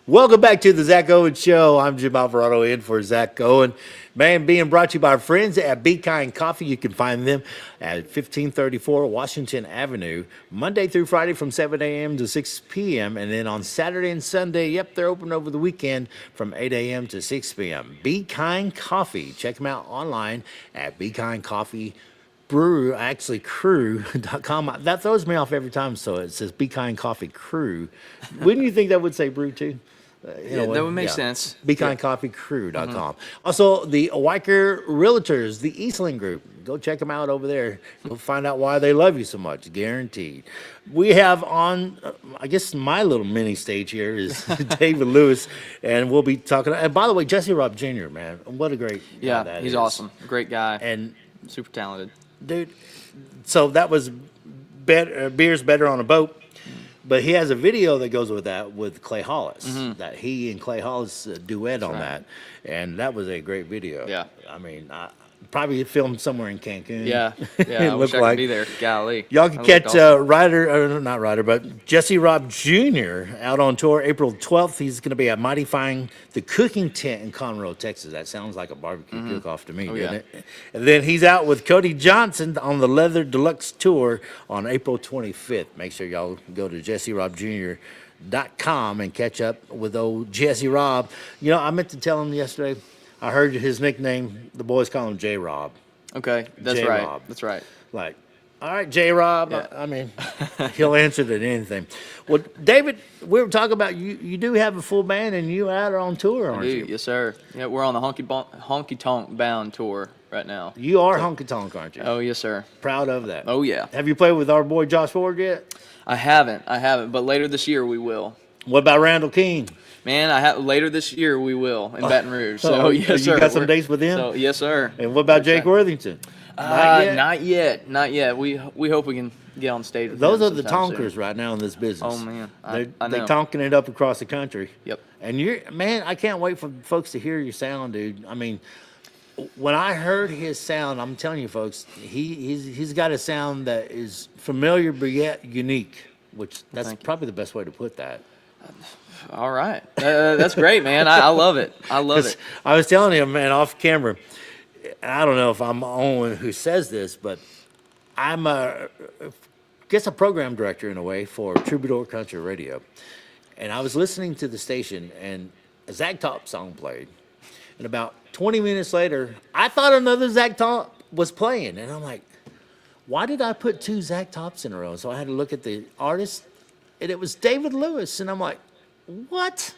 Welcome back to the Zach Owen Show. I'm Jim Alvarado in for Zach Owen. Man, being brought to you by our friends at Be Kind Coffee. You can find them at 1534 Washington Avenue, Monday through Friday from 7 a.m. to 6 p.m. And then on Saturday and Sunday, yep, they're open over the weekend from 8 a.m. to 6 p.m. Be Kind Coffee. Check them out online at Be Kind Coffee Brew, actually crew.com. That throws me off every time, so it says Be Kind Coffee Crew. Wouldn't you think that would say brew too? Yeah, that would make sense. BeKindCoffeeCrew.com. Also, the Weicker Realtors, the Eastland Group. Go check them out over there. You'll find out why they love you so much, guaranteed. We have on, I guess my little mini stage here is David Lewis, and we'll be talking. And by the way, Jesse Robb Jr., man, what a great guy that he's is. awesome. Great guy. And super talented. Dude, so that was Beer's Better on a Boat. But he has a video that goes with that with Clay Hollis, that he and Clay Hollis duet on that, and that was a great video. Yeah, I mean, probably filmed somewhere in Cancun. Yeah, I wish I could be there. Golly, y'all can catch not Ryder, but Jesse Robb Jr. out on tour April 12th. He's going to be at Mighty Fine, the cooking tent in Conroe, Texas. That sounds like a barbecue cook-off to me, doesn't it? And then he's out with Cody Johnson on the Leather Deluxe Tour on April 25th. Make sure y'all go to JesseRobbJr.com and catch up with old Jesse Robb. You know, I meant to tell him yesterday. I heard his nickname. The boys call him J-Rob. Okay, that's J-Rob. right. That's right. Like, All right, J-Rob. Yeah. I mean, he'll answer to anything. Well, David, we were talking about you do have a full band, and you out on tour, aren't you? Yes, sir. Yeah, we're on the Honky Tonk Bound tour right now. You are honky tonk, aren't you? Oh, yes, sir. Proud of that. Oh, yeah. Have you played with our boy Josh Ford yet? I haven't, but later this year we will. What about Randall King? Man, later this year we will in Baton Rouge. So yes, sir. You got some dates with him? So, yes, sir. And what about Jake Worthington? Not yet. We hope we can get on stage with Those him are the sometime tonkers soon. right now in this business. Oh man, They're know. tonking it up across the country. Yep. And I can't wait for folks to hear your sound, dude. I mean, when I heard his sound, I'm telling you, folks, he's got a sound that is familiar but yet unique. Which that's probably the best way to put that. All right, that's great, man. I love it. I love it. I was telling him, man, off camera. I don't know if I'm Owen who says this, but I'm a program director in a way for Troubadour Country Radio. And I was listening to the station, and a Zack Top song played. And about 20 minutes later, I thought another Zack Top was playing. And I'm like, why did I put 2 Zack Tops in a row? So I had to look at the artist, and it was David Lewis. And I'm like, what?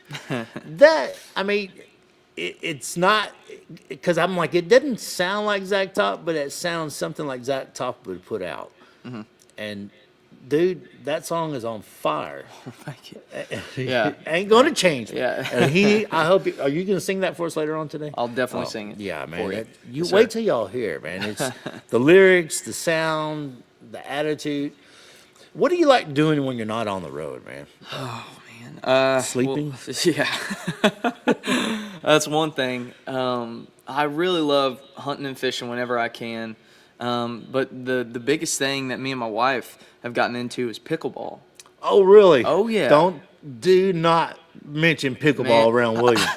It's not, because I'm like, it didn't sound like Zack Top, but it sounds something like Zack Top would put out. Mm-hmm. And dude, that song is on fire. Thank you. Yeah, ain't going to change. Yeah. And I hope. Are you going to sing that for us later on today? I'll definitely sing it. Yeah, man. For you. You Yes, wait sir. till y'all hear, man. It's the lyrics, the sound, the attitude. What do you like doing when you're not on the road, man? Oh man, sleeping. Well, yeah, that's one thing. I really love hunting and fishing whenever I can. But the biggest thing that me and my wife have gotten into is pickleball. Oh, really? Oh, yeah. Do not mention pickleball around William.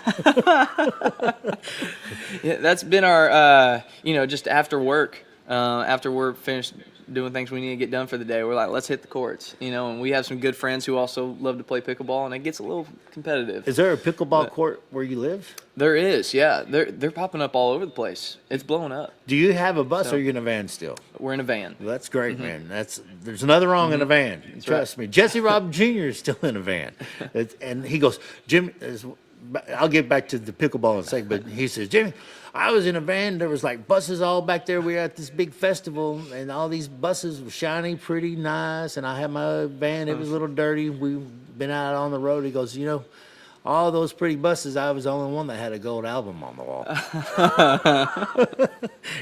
Yeah, that's been our, just after work, after we're finished doing things we need to get done for the day, we're like, let's hit the courts, and we have some good friends who also love to play pickleball, and it gets a little competitive. Is there a pickleball court where you live? There is, yeah. They're popping up all over the place. It's blowing up. Do you have a bus or are you in a van still? We're in a van. Well, that's great, man. There's nothing wrong in a van. Trust me. Jesse Robb Jr. is still in a van. And he goes, Jimmy, I'll get back to the pickleball in a second, but he says, Jimmy, I was in a van. There was like buses all back there. We were at this big festival, and all these buses were shiny, pretty, nice. And I had my van. It was a little dirty. We've been out on the road. He goes, all those pretty buses, I was the only one that had a gold album on the wall.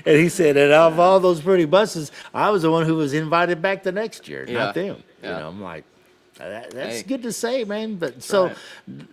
And he said, and out of all those pretty buses, I was the one who was invited back the next year, not them. Yeah. I'm like, that's good to say, man. But so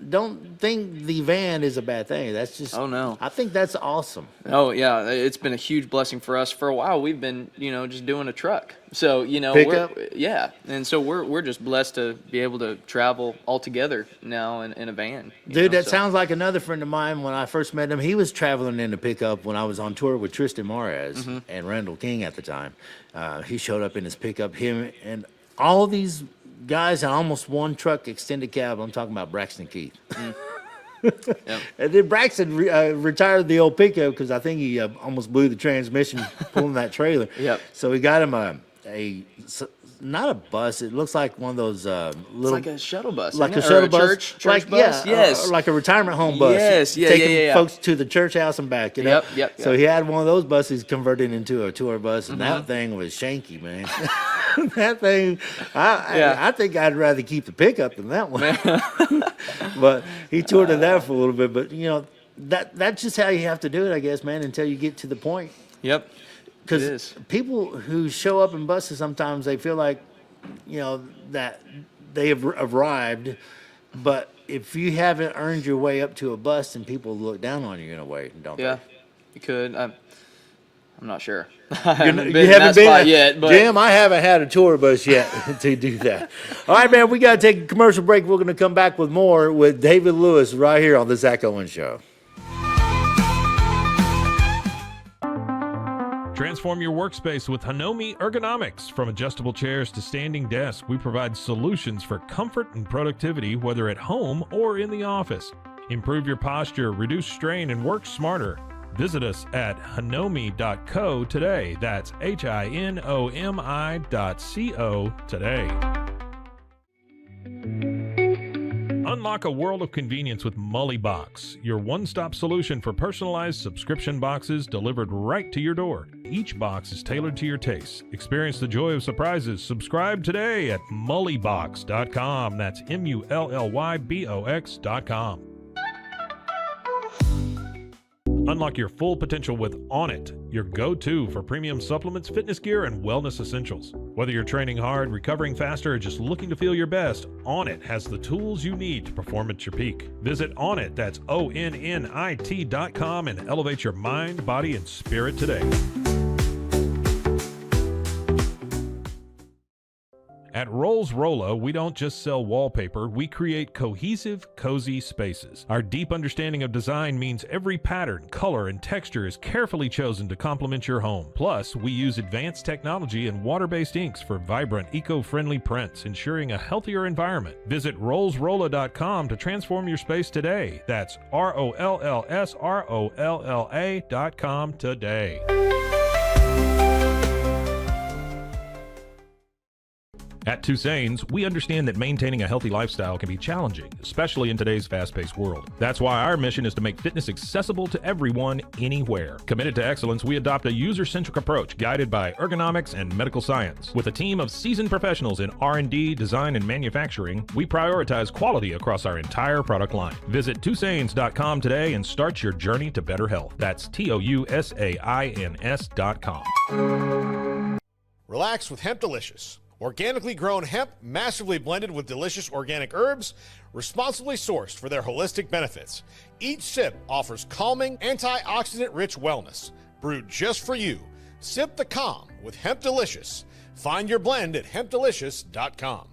don't think the van is a bad thing. That's just, oh no, I think that's awesome. Oh yeah, it's been a huge blessing for us. For a while, we've been, just doing a truck. So and so we're just blessed to be able to travel all together now in a van. Dude, that sounds like another friend of mine. When I first met him, he was traveling in a pickup when I was on tour with Tristan Morez and Randall King at the time. He showed up in his pickup, him and all these guys in almost one truck extended cab. I'm talking about Braxton Keith. Yep. And then Braxton retired the old pickup because I think he almost blew the transmission pulling that trailer. Yep. So we got him not a bus. It looks like one of those little. It's like a shuttle bus. Like a isn't it? shuttle Or a bus. church like, bus. Yeah, yes. like a retirement home bus. Yes. Yeah. Taking folks to the church house and back. Yep. So he had one of those buses converted into a tour bus, and that thing was shanky, man. That thing, I think I'd rather keep the pickup than that one. But he toured in that for a little bit. But that's just how you have to do it, I guess, man. Until you get to the point. Yep. Because people who show up in buses sometimes they feel like, that they have arrived, but if you haven't earned your way up to a bus, then people look down on you in a way, don't they? Yeah, you could. I'm not sure. You haven't been yet, but Jim, I haven't had a tour bus yet to do that. All right, man, we got to take a commercial break. We're going to come back with more with David Lewis right here on the Zack Owen Show. Transform your workspace with Hanomi Ergonomics. From adjustable chairs to standing desks, we provide solutions for comfort and productivity, whether at home or in the office. Improve your posture, reduce strain, and work smarter. Visit us at hinomi.co today. That's HINOMI.co today. Unlock a world of convenience with Mully Box, your one-stop solution for personalized subscription boxes delivered right to your door. Each box is tailored to your tastes. Experience the joy of surprises. Subscribe today at mullybox.com. That's MULLYBOX.com. Unlock your full potential with On It, your go-to for premium supplements, fitness gear, and wellness essentials. Whether you're training hard, recovering faster, or just looking to feel your best, On It has the tools you need to perform at your peak. Visit Onnit, that's ONNIT.com, and elevate your mind, body, and spirit today. At Rolls Rolla, we don't just sell wallpaper, we create cohesive, cozy spaces. Our deep understanding of design means every pattern, color, and texture is carefully chosen to complement your home. Plus, we use advanced technology and water-based inks for vibrant, eco-friendly prints, ensuring a healthier environment. Visit rollsrolla.com to transform your space today. That's ROLLSROLLA.com today. At Tusain's, we understand that maintaining a healthy lifestyle can be challenging, especially in today's fast-paced world. That's why our mission is to make fitness accessible to everyone, anywhere. Committed to excellence, we adopt a user-centric approach guided by ergonomics and medical science. With a team of seasoned professionals in R&D, design, and manufacturing, we prioritize quality across our entire product line. Visit Tusains.com today and start your journey to better health. That's TOUSAINS.com. Relax with Hemp Delicious. Organically grown hemp, massively blended with delicious organic herbs, responsibly sourced for their holistic benefits. Each sip offers calming, antioxidant-rich wellness. Brewed just for you. Sip the calm with Hemp Delicious. Find your blend at hempdelicious.com.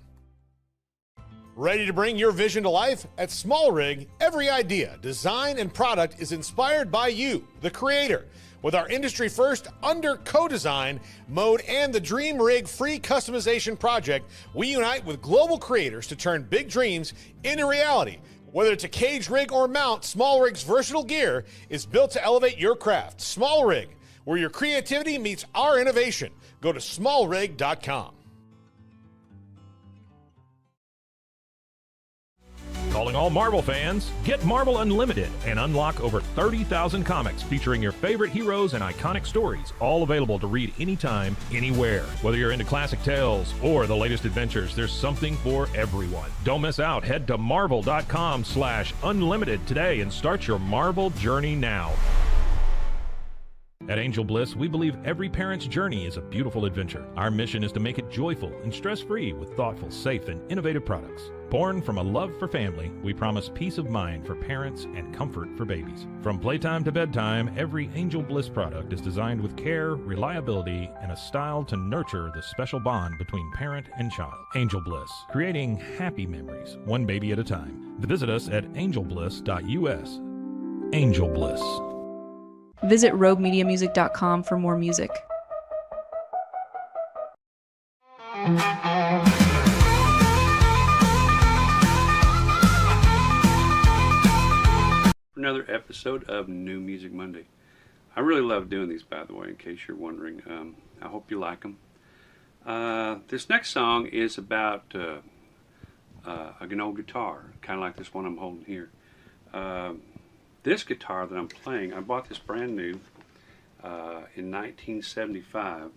Ready to bring your vision to life? At Small Rig, every idea, design, and product is inspired by you, the creator. With our industry-first under co-design mode and the Dream Rig free customization project, we unite with global creators to turn big dreams into reality. Whether it's a cage rig or mount, Small Rig's versatile gear is built to elevate your craft. Small Rig, where your creativity meets our innovation. Go to smallrig.com. Calling all Marvel fans, get Marvel Unlimited and unlock over 30,000 comics featuring your favorite heroes and iconic stories, all available to read anytime, anywhere. Whether you're into classic tales or the latest adventures, there's something for everyone. Don't miss out. Head to marvel.com/unlimited today and start your Marvel journey now. At Angel Bliss, we believe every parent's journey is a beautiful adventure. Our mission is to make it joyful and stress-free with thoughtful, safe, and innovative products. Born from a love for family, we promise peace of mind for parents and comfort for babies. From playtime to bedtime, every Angel Bliss product is designed with care, reliability, and a style to nurture the special bond between parent and child. Angel Bliss, creating happy memories, one baby at a time. Visit us at angelbliss.us. Angel Bliss. Visit roguemediamusic.com for more music. Another episode of New Music Monday. I really love doing these, by the way, in case you're wondering. I hope you like them. This next song is about an old guitar, kind of like this one I'm holding here. This guitar that I'm playing, I bought this brand new in 1975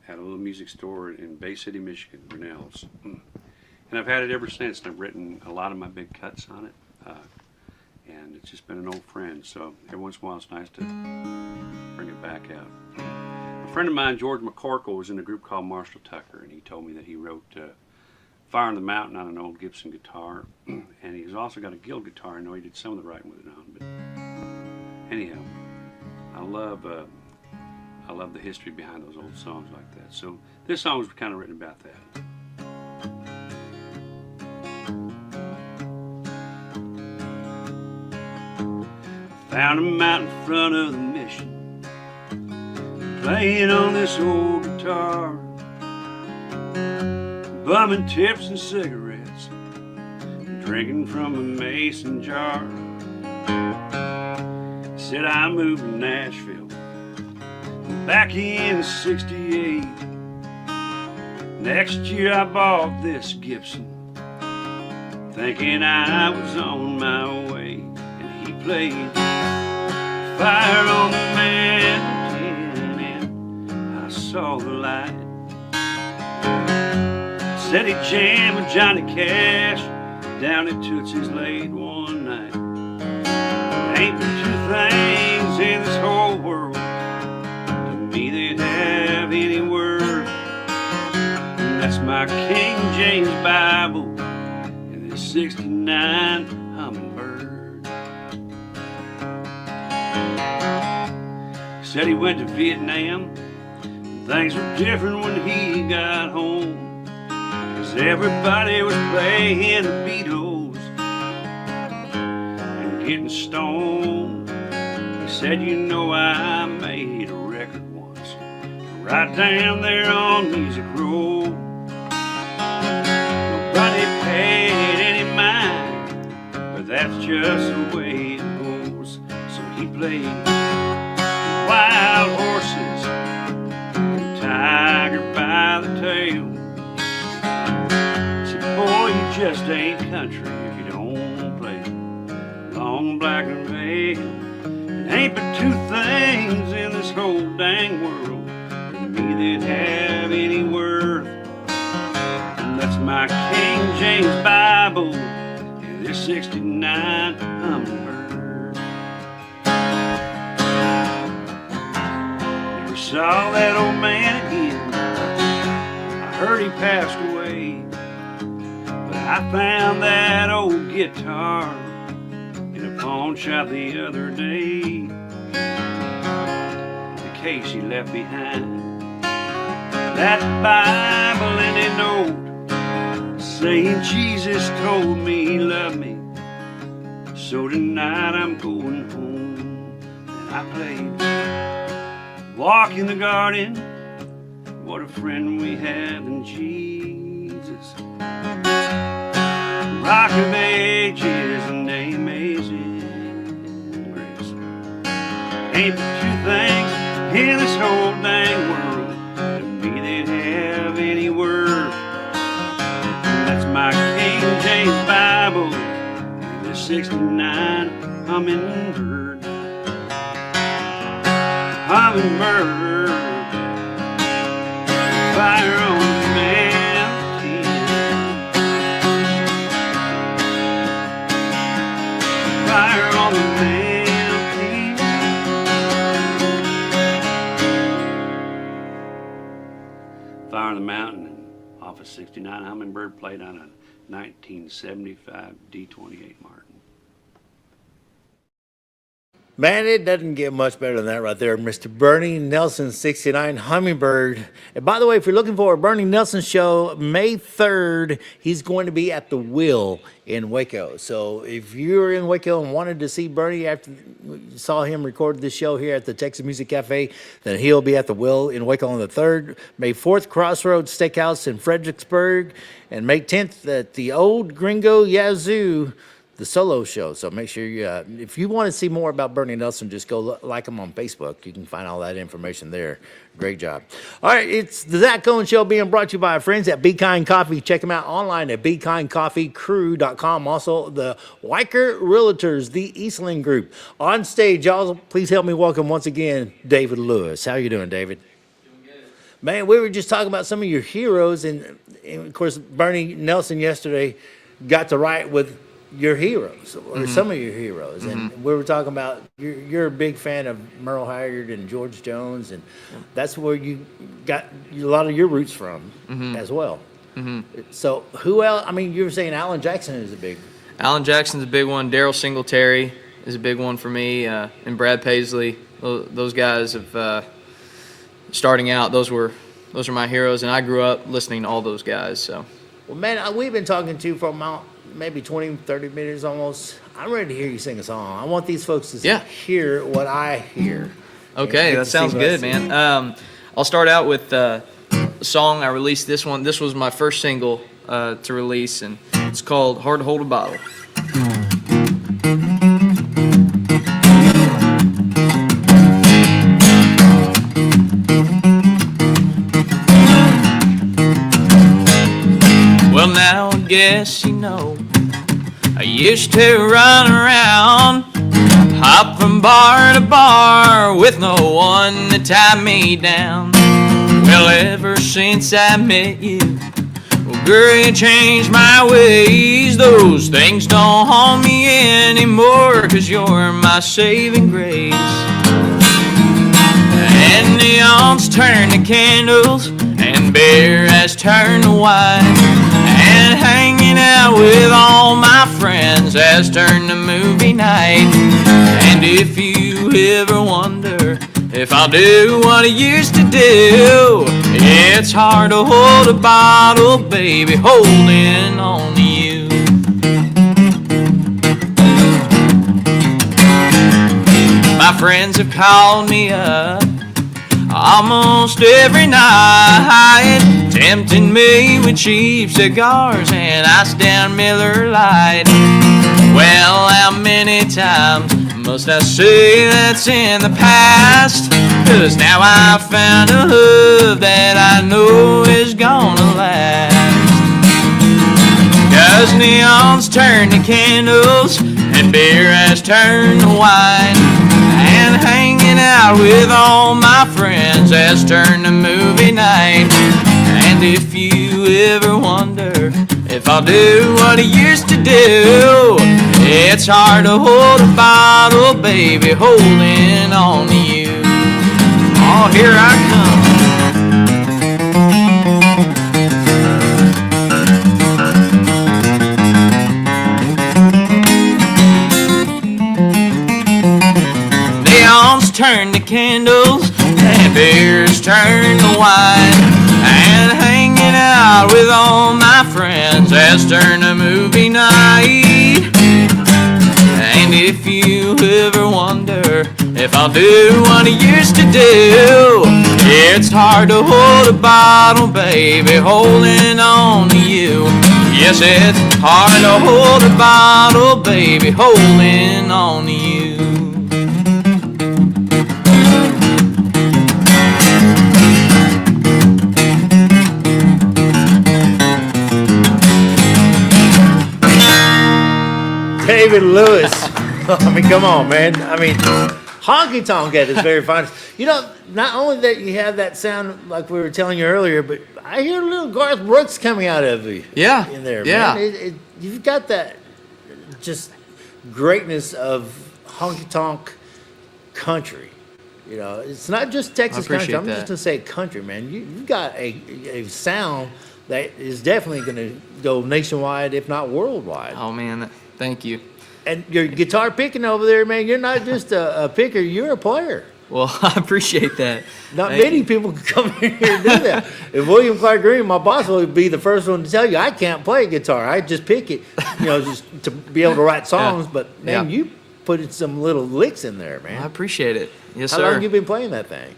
at a little music store in Bay City, Michigan, Brunel's. And I've had it ever since, and I've written a lot of my big cuts on it. And it's just been an old friend, so every once in a while it's nice to bring it back out. A friend of mine, George McCorkle, was in a group called Marshall Tucker, and he told me that he wrote Fire on the Mountain on an old Gibson guitar, and he's also got a Guild guitar. I know he did some of the writing with it on, but anyhow, I love the history behind those old songs like that. So this song was kind of written about that. Found him out in front of the mission, playing on this old guitar, bumming tips and cigarettes, drinking from a mason jar. Said I moved to Nashville back in '68. Next year I bought this Gibson, thinking I was on my way. And he played Fire on the Mountain, and I saw the light. Said he jammed with Johnny Cash down at Tootsie's late one night. Ain't but two things in this whole world to me that have any worth, and that's my King James Bible and this '69 Hummingbird. Said he went to Vietnam, and things were different when he got home, 'cause everybody was playing the Beatles and getting stoned. He said, you know, I made a record once right down there on Music Row. Nobody paid any mind, but that's just the way it goes. So he played Wild Horses and Tiger by the Tail. Said, boy, you just ain't country if you don't play Long Black and Veil. And ain't but two things in this whole dang world to me that have any worth, and that's my King James Bible and this '69 Hummingbird. Never saw that old man again, I heard he passed away, but I found that old guitar in a pawn shop the other day. The case he left behind, that Bible and a note saying Jesus told me he loved me, so tonight I'm going home. And I played Walk in the Garden, what a friend we have in Jesus. Rock of Ages and Amazing Grace. Ain't but two things in this whole dang world to me that have any worth, and that's my King James Bible and the '69 Hummingbird. Hummingbird, fire on the mountain, fire on the mountain. Fire on the Mountain off a '69 Hummingbird, played on a 1975 D28 Martin. Man, it doesn't get much better than that right there. Mr. Bernie Nelson, '69 Hummingbird. And by the way, if you're looking for a Bernie Nelson show, May 3rd, he's going to be at the Will in Waco. So if you're in Waco and wanted to see Bernie after you saw him record this show here at the Texas Music Cafe, then he'll be at the Will in Waco on the 3rd. May 4th, Crossroads Steakhouse in Fredericksburg. And May 10th at the Old Gringo Yazoo, the solo show. So make sure you, if you want to see more about Bernie Nelson, just go like him on Facebook. You can find all that information there. Great job. All right, it's the Zack Owen Show being brought to you by our friends at Be Kind Coffee. Check them out online at BeKindCoffeeCrew.com. Also, the Weicker Realtors, the Eastland Group. On stage, y'all, please help me welcome once again David Lewis. How you doing, David? Doing good. Man, we were just talking about some of your heroes, and of course, Bernie Nelson yesterday got to write with your heroes, or some of your heroes, and we were talking about you're a big fan of Merle Haggard and George Jones, and that's where you got a lot of your roots from as well. So who else? I mean, you were saying Alan Jackson is a big. Alan Jackson's a big one. Daryl Singletary is a big one for me, and Brad Paisley. Those guys have starting out. Those are my heroes, and I grew up listening to all those guys. So, well, man, we've been talking to you for maybe 20, 30 minutes almost. I'm ready to hear you sing a song. I want these folks to hear what I hear. Okay, that sounds good, man. I'll start out with a song I released. This was my first single to release, and it's called Hard to Hold a Bottle. guess you know. I used to run around, hop from bar to bar with no one to tie me down. Well, ever since I met you, well, girl, you changed my ways. Those things don't haunt me anymore, 'cause you're my saving grace. And neons turn to candles, and beer has turned to wine, and hanging out with all my friends has turned to movie night. And if you ever wonder if I'll do what I used to do, it's hard to hold a bottle, baby, holding on to you. My friends have called me up almost every night, tempting me with cheap cigars and ice down Miller Lite. Well, how many times must I say that's in the past? 'Cause now I've found a love that I know is gonna last. 'Cause neons turn to candles, and beer has turned to wine, and hanging out with all my friends has turned to movie night. And if you ever wonder if I'll do what I used to do, it's hard to hold a bottle, baby, holding on to you. Oh, here I come. Neons turn to candles, and beers turn to wine, and hanging out with all my friends has turned to movie night. And if you ever wonder if I'll do what I used to do, it's hard to hold a bottle, baby, holding on to you. Yes, it's hard to hold a bottle, baby, holding on to you. David Lewis. I mean, come on, man. I mean, honky tonk at its very finest. You know, not only that you have that sound like we were telling you earlier, but I hear a little Garth Brooks coming out of you. Yeah. In there, yeah. man. You've got that just greatness of honky tonk country. You know, it's not just Texas country. I'm just going to say country, man. You've got a sound that is definitely going to go nationwide, if not worldwide. Oh, man. Thank you. And your guitar picking over there, man, you're not just a picker, you're a player. Well, I appreciate that. Not many people can come in here and do that. If William Clark Green, my boss, would be the first one to tell you, I can't play guitar. I just pick it, you know, just to be able to write songs. Yeah. But, man, you put in some little licks in there, man. I appreciate it. Yes, How sir. long have you been playing that thing?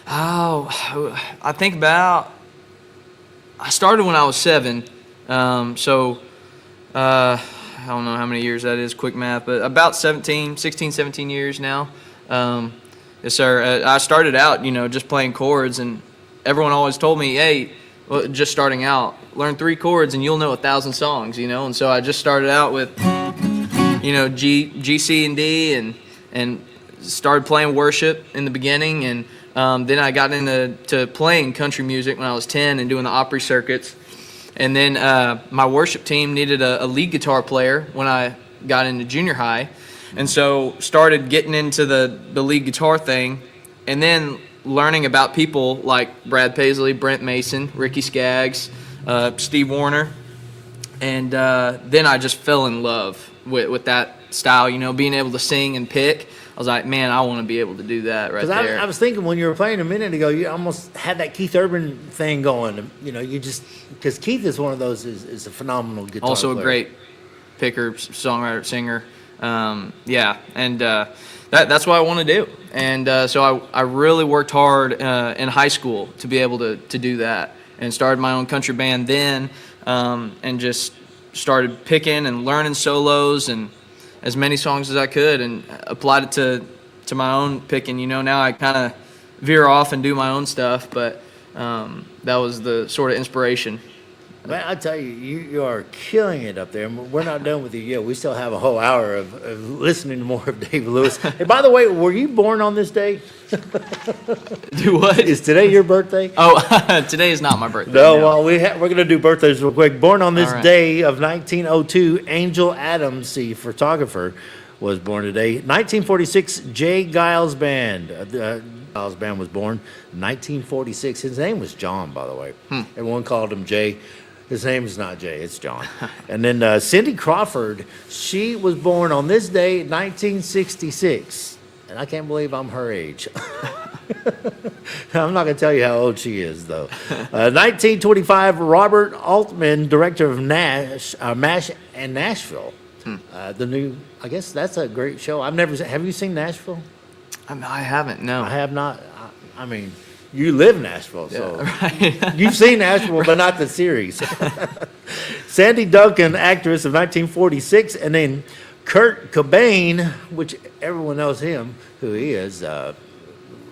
Oh, I think I started when I was 7. I don't know how many years that is, quick math, but about 16, 17 years now. Yes, sir. I started out, you know, just playing chords, and everyone always told me, hey, well, just starting out, learn 3 chords and you'll know 1,000 songs, you know. And so I just started out with, you know, G, C, and D, and started playing worship in the beginning, and then I got into playing country music when I was 10 and doing the Opry circuits. And then my worship team needed a lead guitar player when I got into junior high. And so started getting into the lead guitar thing, and then learning about people like Brad Paisley, Brent Mason, Ricky Skaggs, Steve Wariner. And then I just fell in love with that style, you know, being able to sing and pick. I was like, man, I want to be able to do that right there. I was thinking when you were playing a minute ago, you almost had that Keith Urban thing going. You know, you just, because Keith is one of those, is a phenomenal guitar also player. A great picker, songwriter, singer. Yeah, and that's what I want to do. And so I really worked hard in high school to be able to do that, and started my own country band then, and just started picking and learning solos and as many songs as I could, and applied it to my own picking. You know, now I kind of veer off and do my own stuff, but that was the sort of inspiration Man, I tell you, you are killing it up there. And we're not done with you yet. We still have a whole hour of listening to more of David Lewis. Hey, by the way, were you born on this day? Do what? Is today your birthday? Oh, today is not my birthday. No, well, we're going to do birthdays real quick. Born on this All right. day of 1902, Angel Adams, the photographer, was born today. 1946, J. Giles Band. Giles Band was born 1946. His name was John, by the way. Everyone called him Jay. His name is not Jay, it's John. And then Cindy Crawford, she was born on this day, 1966. And I can't believe I'm her age. I'm not going to tell you how old she is, though. 1925, Robert Altman, director of MASH and Nashville. The new, I guess that's a great show. Have you seen Nashville? I haven't, no. I have not. I mean, you live in Nashville, so right. you've seen Nashville, but not the series. Sandy Duncan, actress of 1946, and then Kurt Cobain, which everyone knows him, who he is.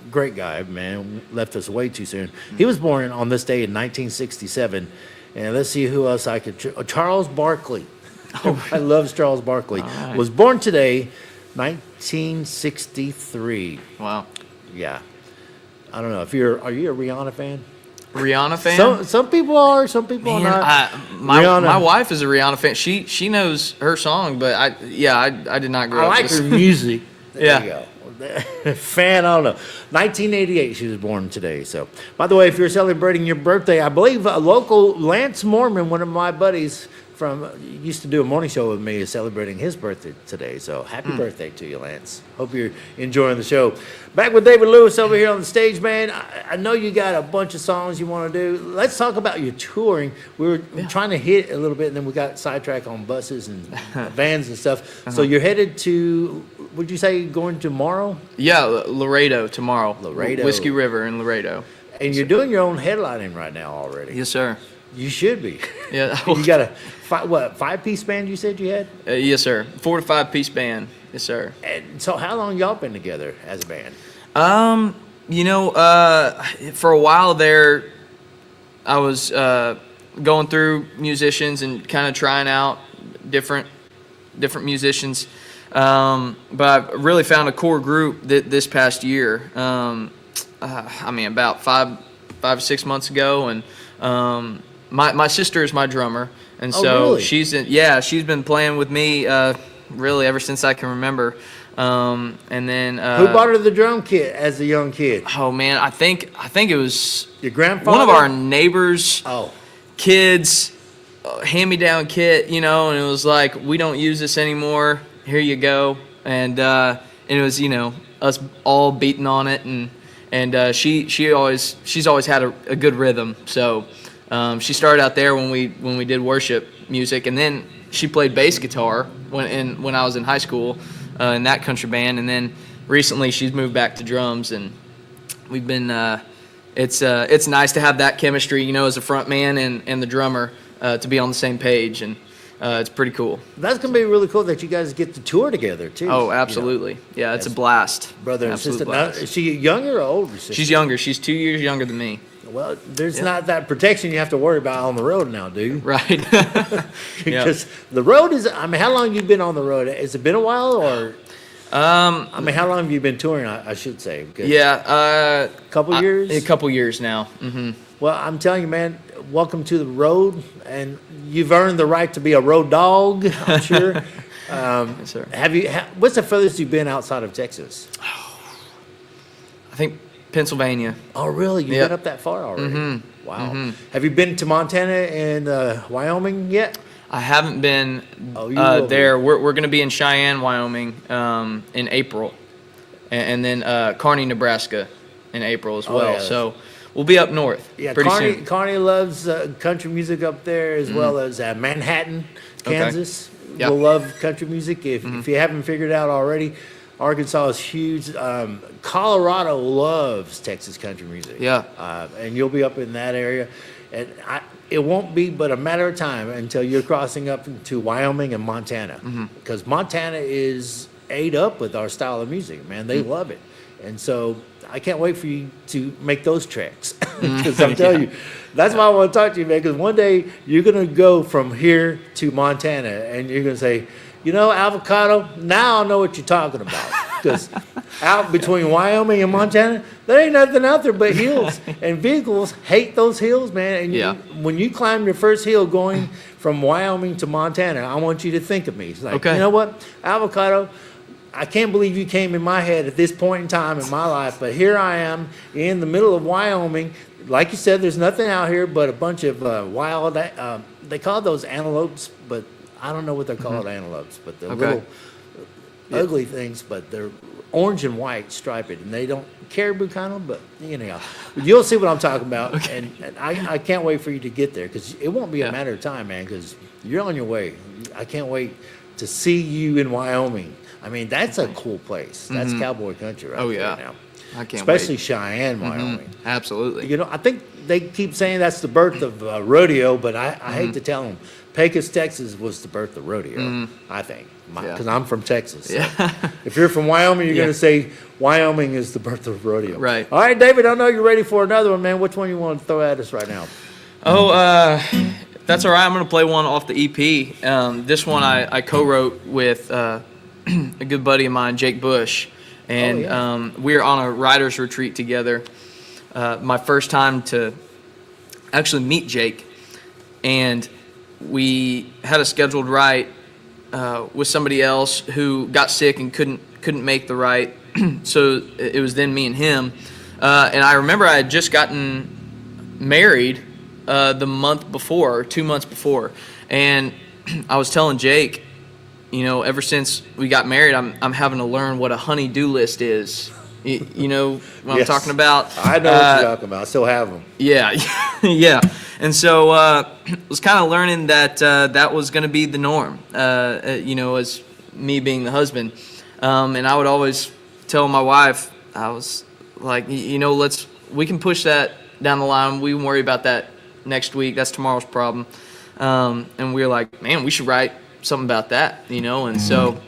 Great guy, man. Left us way too soon. He was born on this day in 1967. And let's see who else I could. Charles Barkley. I love Charles Barkley. Right. Was born today, 1963. Wow. Yeah. I don't know if are you a Rihanna fan? Rihanna fan? Some people are, some people are not. My wife is a Rihanna fan. She knows her song, but I did not grow I up. like her music. There Yeah. you go. Fan, I don't know. 1988, she was born today. So, by the way, if you're celebrating your birthday, I believe a local Lance Mormon, one of my buddies used to do a morning show with me, is celebrating his birthday today. So, happy birthday to you, Lance. Hope you're enjoying the show. Back with David Lewis over here on the stage, man. I know you got a bunch of songs you want to do. Let's talk about your touring. We were trying to hit a little bit, and then we got sidetracked on buses and vans and stuff. So, you're headed to, would you say going tomorrow? Yeah, Laredo tomorrow. Laredo. Whiskey River in Laredo. And you're doing your own headlining right now already. Yes, sir. You should be. Yeah. You got a 5-piece band you said you had? Yes, sir. 4 to 5 piece band. Yes, sir. And so how long y'all been together as a band? For a while there, I was going through musicians and kind of trying out different musicians. But I really found a core group this past year. About 5 or 6 months ago, and my sister is my drummer, and so really? she's been playing with me really ever since I can remember. And then who bought her the drum kit as a young kid? Oh man, I think it was your grandfather, one of our neighbors' kids, hand-me-down kit, and it was like, we don't use this anymore. Here you go, and it was us all beating on it, and she's always had a good rhythm. So she started out there when we did worship music, and then she played bass guitar when I was in high school in that country band, and then recently she's moved back to drums, and we've been. It's nice to have that chemistry, as a front man and the drummer to be on the same page, and it's pretty cool. That's gonna be really cool that you guys get to tour together too. Oh, absolutely. Yeah, it's a blast. Brother and Absolute sister. Now, blast. is she younger or older? Sister? She's younger. She's 2 years younger than me. Well, there's not that protection you have to worry about on the road now, dude. Right. Because the road is. I mean, how long you been on the road? Has it been a while, or? How long have you been touring? I should say. A couple years. A couple years now. Mm-hmm. Well, I'm telling you, man. Welcome to the road, and you've earned the right to be a road dog. I'm sure. Yes, sir. What's the furthest you've been outside of Texas? I think Pennsylvania. Oh, really? You've been up that far already? Mm-hmm. Wow. Mm-hmm. Have you been to Montana and Wyoming yet? I haven't been there. We're going to be in Cheyenne, Wyoming in April, and then Kearney, Nebraska in April as well. Yeah. So we'll be up north pretty soon. Kearney loves country music up there, as well as Manhattan, Kansas. Yep. Will love country music. If you haven't figured it out already, Arkansas is huge. Colorado loves Texas country music. Yeah. And you'll be up in that area. And it won't be but a matter of time until you're crossing up into Wyoming and Montana. Because Montana is ate up with our style of music, man. They love it. And so I can't wait for you to make those treks because I'm telling you, that's why I want to talk to you, man. Because one day you're gonna go from here to Montana, and you're gonna say, you know, avocado. Now I know what you're talking about. Because out between Wyoming and Montana, there ain't nothing out there but hills, and vehicles hate those hills, man. And when you climb your first hill going from Wyoming to Montana, I want you to think of me. It's like, you know what, avocado. I can't believe you came in my head at this point in time in my life, but here I am in the middle of Wyoming. Like you said, there's nothing out here but a bunch of wild, they call those antelopes, but I don't know what they're called, antelopes, but they're little ugly things, but they're orange and white striped, and they don't, caribou kind of, but anyhow, you'll see what I'm talking about, and I can't wait for you to get there, because it won't be a matter of time, man, because you're on your way. I can't wait to see you in Wyoming. I mean, that's a cool place. That's cowboy country right there now. I can't Especially wait. Cheyenne, Wyoming. Absolutely. You know, I think they keep saying that's the birth of rodeo, but I hate to tell them. Pecos, Texas was the birth of rodeo, I think, because I'm from Texas. So if you're from Wyoming, you're going to say Wyoming is the birth of rodeo. Right. All right, David, I know you're ready for another one, man. Which one you want to throw at us right now? That's all right. I'm going to play one off the EP. This one I co-wrote with a good buddy of mine, Jake Bush, and we were on a writer's retreat together. My first time to actually meet Jake, and we had a scheduled write with somebody else who got sick and couldn't make the write, so it was then me and him. And I remember I had just gotten married the month before, or 2 months before, and I was telling Jake, you know, ever since we got married, I'm having to learn what a honey-do list is. You know what I'm talking about? I know what you're talking about. I still have them. Yeah, yeah. And so was kind of learning that that was going to be the norm, you know, as me being the husband. And I would always tell my wife, I was like, you know, we can push that down the line. We can worry about that next week. That's tomorrow's problem. And we were like, man, we should write something about that, you know. And so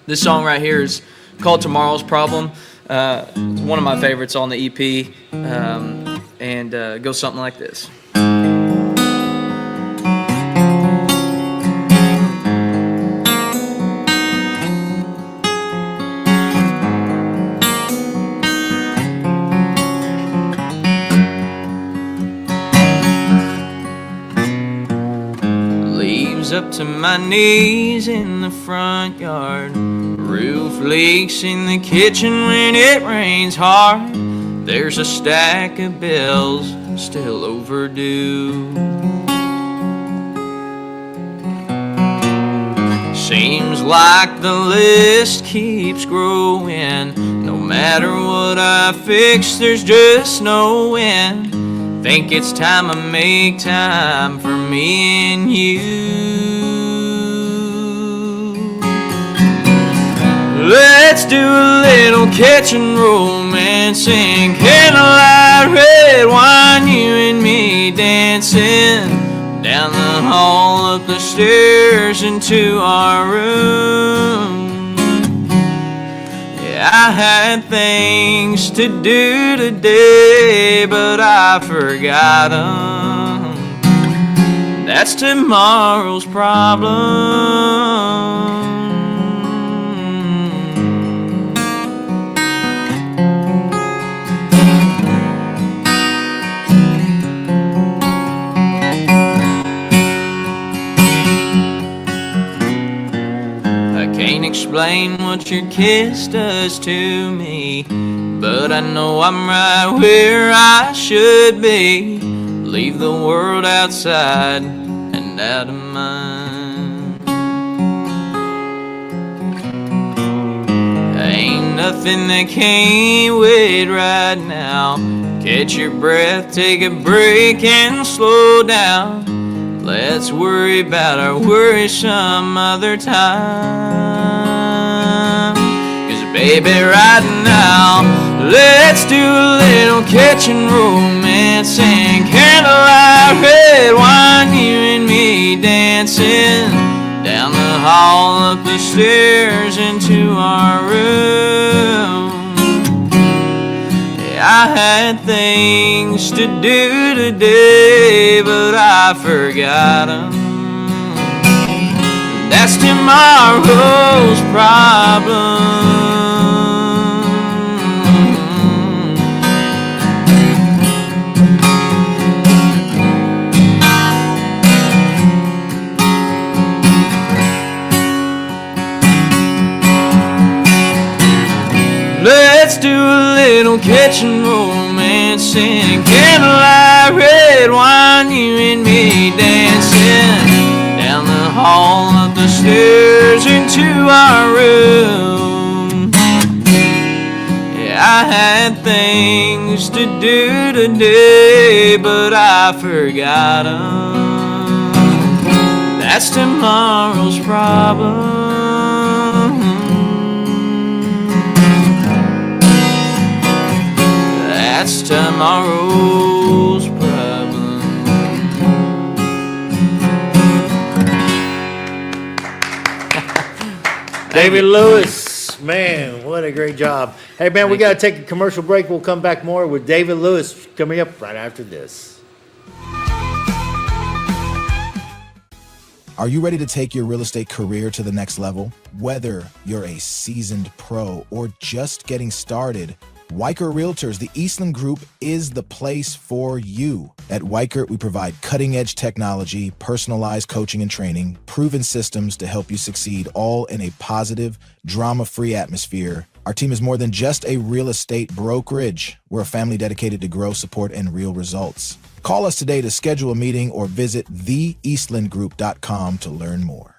this song right here is called Tomorrow's Problem. It's one of my favorites on the EP, and goes something like this. Leaves up to my knees in the front yard. Roof leaks in the kitchen when it rains hard. There's a stack of bills still overdue. Seems like the list keeps growing. No matter what I fix, there's just no end. Think it's time I make time for me and you. Let's do a little kitchen romancing, candlelight, red wine, you and me dancing down the hall, up the stairs, into our room. Yeah, I had things to do today, but I forgot them. That's tomorrow's problem. Can't explain what your kiss does to me, but I know I'm right where I should be. Leave the world outside and out of mine. Ain't nothing that can't wait right now. Catch your breath, take a break and slow down. Let's worry about our worries some other time. 'Cause baby, right now, let's do a little kitchen romancing, candlelight, red wine, you and me dancing down the hall, up the stairs, into our room. I had things to do today, but I forgot them. That's tomorrow's problem. Let's do a little kitchen romance and candlelight red wine, you and me dancing down the hall up the stairs into our room. Yeah, I had things to do today, but I forgot them. That's tomorrow's problem. That's tomorrow's problem. David Lewis, man, what a great job. Hey, man, we got to take a commercial break. We'll come back more with David Lewis coming up right after this. Are you ready to take your real estate career to the next level? Whether you're a seasoned pro or just getting started, Weichert Realtors, the Eastland Group, is the place for you. At Weichert, we provide cutting-edge technology, personalized coaching and training, proven systems to help you succeed, all in a positive, drama-free atmosphere. Our team is more than just a real estate brokerage. We're a family dedicated to growth, support, and real results. Call us today to schedule a meeting or visit theeastlandgroup.com to learn more.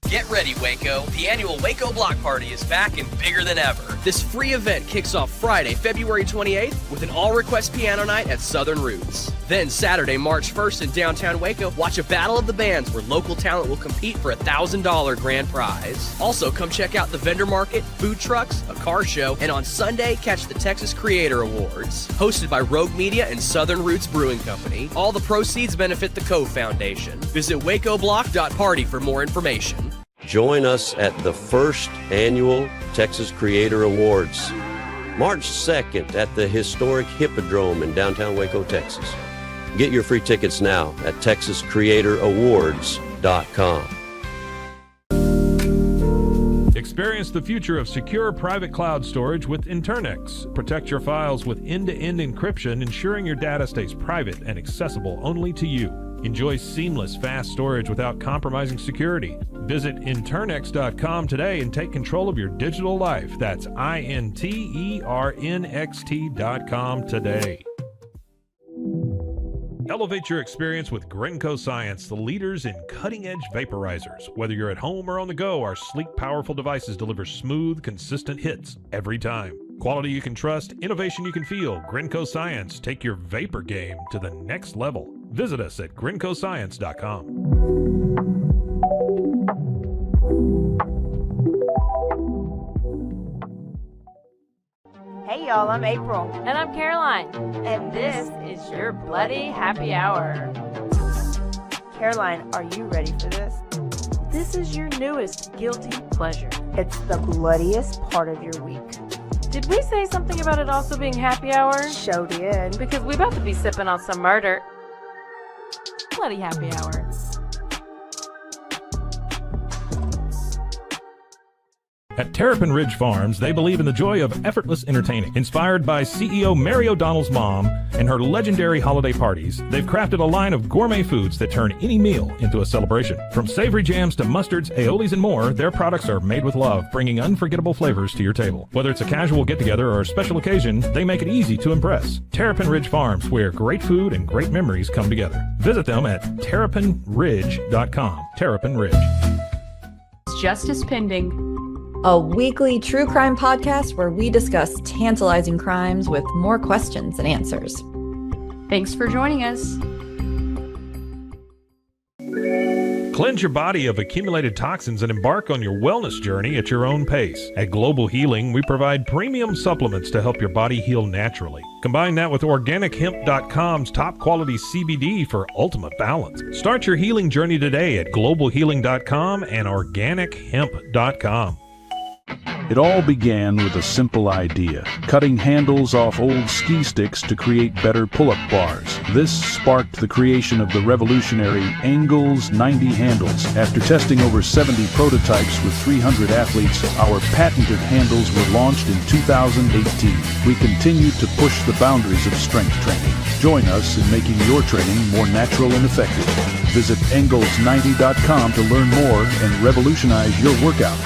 Get ready, Waco. The annual Waco Block Party is back and bigger than ever. This free event kicks off Friday, February 28th with an all-request piano night at Southern Roots. Then Saturday, March 1st in downtown Waco, watch a battle of the bands where local talent will compete for a $1,000 grand prize. Also, come check out the vendor market, food trucks, a car show, and on Sunday, catch the Texas Creator Awards. Hosted by Rogue Media and Southern Roots Brewing Company. All the proceeds benefit the Cove Foundation. Visit wacoblock.party for more information. Join us at the first annual Texas Creator Awards, March 2nd at the historic Hippodrome in downtown Waco, Texas. Get your free tickets now at texascreatorowards.com. Experience the future of secure private cloud storage with Internex. Protect your files with end-to-end encryption, ensuring your data stays private and accessible only to you. Enjoy seamless, fast storage without compromising security. Visit Internext.com today and take control of your digital life. That's INTERNXT.com today. Elevate your experience with Grenco Science, the leaders in cutting-edge vaporizers. Whether you're at home or on the go, our sleek, powerful devices deliver smooth, consistent hits every time. Quality you can trust, innovation you can feel. Grenco Science. Take your vapor game to the next level. Visit us at GrencoScience.com. Hey y'all, I'm April. And I'm Caroline. And this is your Bloody Happy Hour. Caroline, are you ready for this? This is your newest guilty pleasure. It's the bloodiest part of your week. Did we say something about it also being happy hour? Show did. Because we about to be sipping on some murder. Bloody happy hour. At Terrapin Ridge Farms, they believe in the joy of effortless entertaining. Inspired by CEO Mary O'Donnell's mom and her legendary holiday parties, they've crafted a line of gourmet foods that turn any meal into a celebration. From savory jams to mustards, aiolis, and more, their products are made with love, bringing unforgettable flavors to your table. Whether it's a casual get-together or a special occasion, they make it easy to impress. Terrapin Ridge Farms, where great food and great memories come together. Visit them at terrapinridge.com. Terrapin Ridge. Justice Pending, a weekly true crime podcast where we discuss tantalizing crimes with more questions than answers. Thanks for joining us. Cleanse your body of accumulated toxins and embark on your wellness journey at your own pace. At Global Healing, we provide premium supplements to help your body heal naturally. Combine that with OrganicHemp.com's top quality CBD for ultimate balance. Start your healing journey today at GlobalHealing.com and OrganicHemp.com. It all began with a simple idea, cutting handles off old ski sticks to create better pull-up bars. This sparked the creation of the revolutionary Angles 90 handles. After testing over 70 prototypes with 300 athletes, our patented handles were launched in 2018. We continue to push the boundaries of strength training. Join us in making your training more natural and effective. Visit Angles90.com to learn more and revolutionize your workout.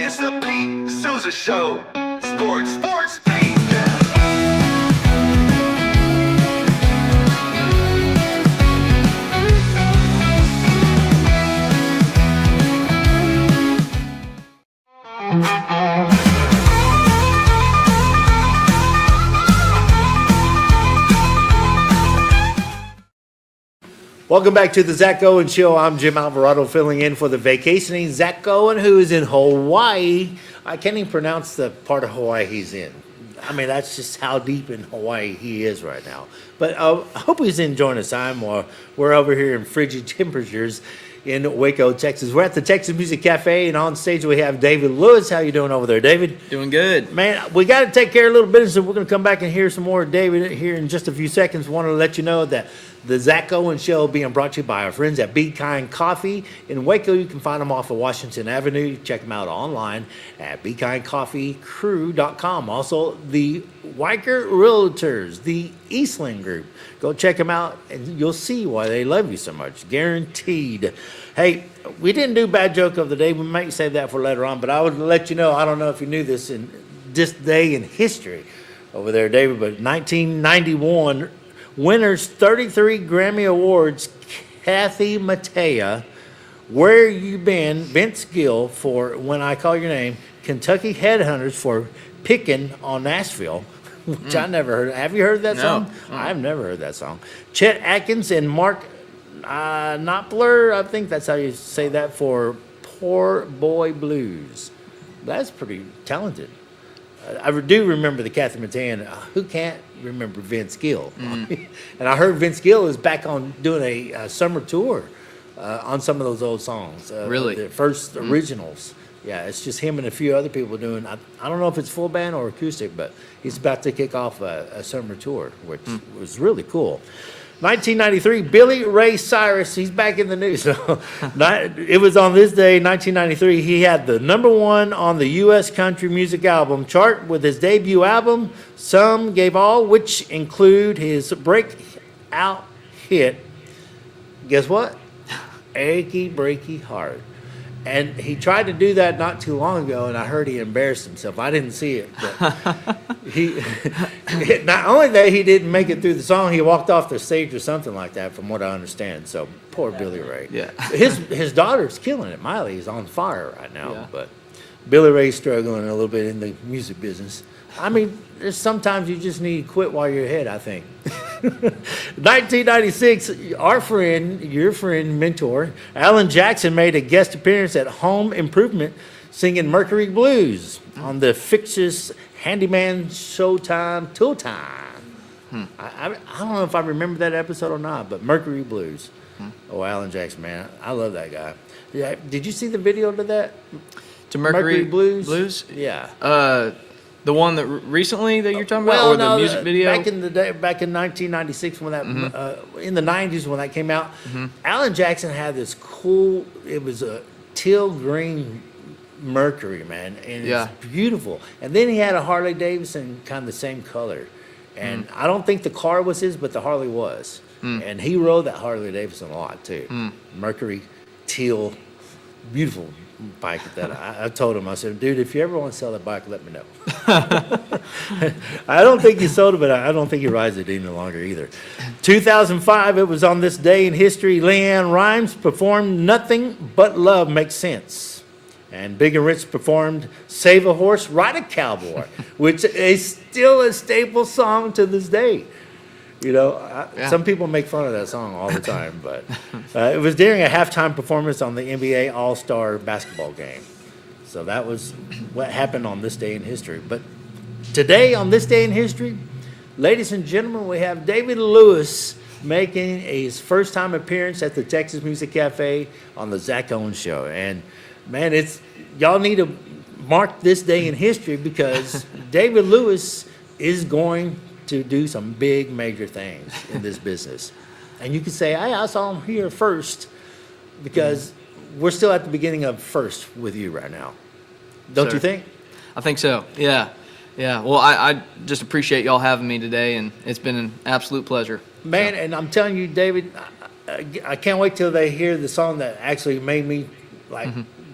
It's the Pete Souza Show. Sports, Pete. Welcome back to the Zack Owen Show. I'm Jim Alvarado filling in for the vacationing Zack Owen, who is in Hawaii. I can't even pronounce the part of Hawaii he's in. I mean, that's just how deep in Hawaii he is right now. But I hope he's enjoying his time while we're over here in frigid temperatures in Waco, Texas. We're at the Texas Music Cafe, and on stage we have David Lewis. How you doing over there, David? Doing good. Man, we got to take care of a little business, and we're going to come back and hear some more of David here in just a few seconds. Want to let you know that the Zack Owen Show being brought to you by our friends at Be Kind Coffee in Waco. You can find them off of Washington Avenue. Check them out online at BeKindCoffeeCrew.com. Also, the Weicker Realtors, the Eastland Group. Go check them out, and you'll see why they love you so much. Guaranteed. Hey, we didn't do Bad Joke of the Day. We might save that for later on, but I would let you know, I don't know if you knew this in this day in history over there, David, but 1991 winners 33 Grammy Awards, Kathy Mattea, Where You Been, Vince Gill for When I Call Your Name, Kentucky Headhunters for Pickin' on Nashville, which I never heard. Have you heard that song? I've never heard that song. Chet Atkins and Mark Knopfler, I think that's how you say that, for Poor Boy Blues. That's pretty talented. I do remember the Kathy Mattea. Who can't remember Vince Gill? And I heard Vince Gill is back on doing a summer tour on some of those old songs. Really? The first originals. Yeah, it's just him and a few other people doing, I don't know if it's full band or acoustic, but he's about to kick off a summer tour, which was really cool. 1993, Billy Ray Cyrus, he's back in the news. It was on this day, 1993, he had the #1 on the U.S. Country Music Album chart with his debut album, Some Gave All, which include his breakout hit, guess what? Achy Breaky Heart. And he tried to do that not too long ago, and I heard he embarrassed himself. I didn't see it, but he not only that he didn't make it through the song, he walked off the stage or something like that, from what I understand. So poor Billy Ray. Yeah. His daughter's killing it. Miley is on fire right now, but Billy Ray's struggling a little bit in the music business. I mean, there's sometimes you just need to quit while you're ahead, I think. 1996, our friend, your friend, mentor, Alan Jackson made a guest appearance at Home Improvement singing Mercury Blues on the fictitious Handyman Showtime Tool Time. I don't know if I remember that episode or not, but Mercury Blues. Oh, Alan Jackson, man. I love that guy. Yeah, did you see the video to that? To Mercury Blues? Yeah. The one that recently that you're talking about, or the music video? Back in the day, back in 1996, when that in the 90s when that came out, Alan Jackson had this cool. It was a teal green Mercury, man, and it's beautiful. And then he had a Harley Davidson, kind of the same color. And I don't think the car was his, but the Harley was. And he rode that Harley Davidson a lot too. Mercury, teal, beautiful bike at that. I told him, I said, dude, if you ever want to sell that bike, let me know. I don't think he sold it, but I don't think he rides it any longer either. 2005, it was on this day in history, LeAnn Rimes performed Nothing But Love Makes Sense. And Big and Rich performed Save a Horse, Ride a Cowboy, which is still a staple song to this day. You know, some people make fun of that song all the time, but it was during a halftime performance on the NBA All-Star basketball game. So that was what happened on this day in history. But today, on this day in history, ladies and gentlemen, we have David Lewis making his first time appearance at the Texas Music Cafe on the Zack Owen Show. And man, y'all need to mark this day in history because David Lewis is going to do some big major things in this business. And you can say, hey, I saw him here first because we're still at the beginning of first with you right now. Don't Sir. you think? I think so. Yeah. Yeah. Well, I just appreciate y'all having me today, and it's been an absolute pleasure. Man, and I'm telling you, David, I can't wait till they hear the song that actually made me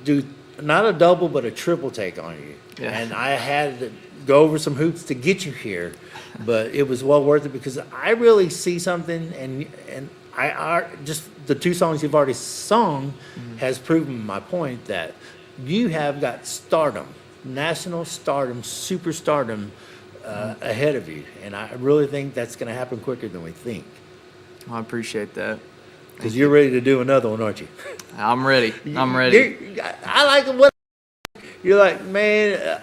do not a double but a triple take on you. Yeah. And I had to go over some hoops to get you here, but it was well worth it because I really see something, and I just the two songs you've already sung has proven my point that you have got stardom, national stardom, superstardom ahead of you, and I really think that's going to happen quicker than we think. I appreciate that. Because you're ready to do another one, aren't you? I'm ready. I'm ready. I like what you're like, man.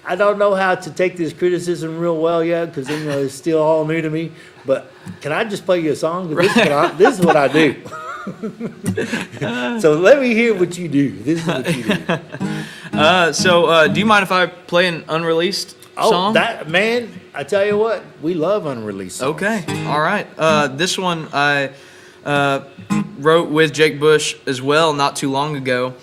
I don't know how to take this criticism real well yet because it's still all new to me. But can I just play you a song? 'Cause this is what I do. So let me hear what you do. This is what you do. Do you mind if I play an unreleased song? That man, I tell you what, we love unreleased songs. Okay, all right. This one I wrote with Jake Bush as well not too long ago.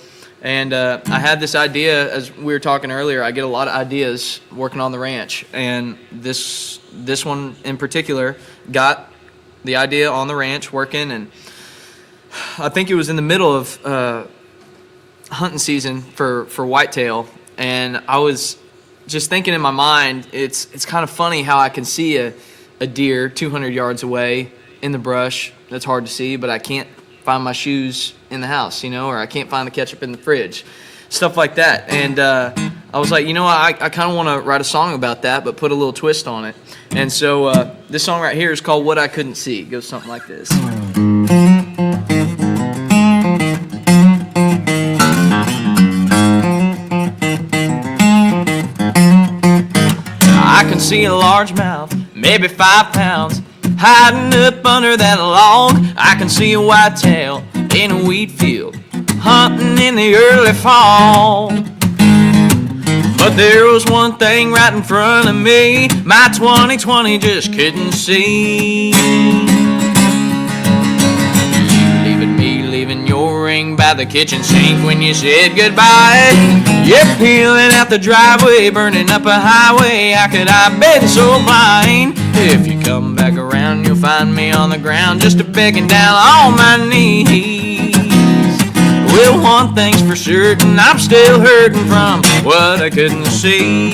And I had this idea, as we were talking earlier, I get a lot of ideas working on the ranch. And this one in particular got the idea on the ranch working. And I think it was in the middle of hunting season for whitetail. And I was just thinking in my mind, it's kind of funny how I can see a deer 200 yards away in the brush. That's hard to see, but I can't find my shoes in the house, or I can't find the ketchup in the fridge, stuff like that. And I was like, I kind of want to write a song about that, but put a little twist on it. And so this song right here is called What I Couldn't See. It goes something like this. I can see a large mouth, maybe 5 pounds, hiding up under that log. I can see a whitetail in a wheat field, hunting in the early fall. But there was one thing right in front of me, my 20/20 just couldn't see. Leaving your ring by the kitchen sink when you said goodbye. You're peeling out the driveway, burning up a highway. How could I been so blind? If you come back around, you'll find me on the ground, just a begging down on my knees. Well, one thing's for certain, I'm still hurting from what I couldn't see.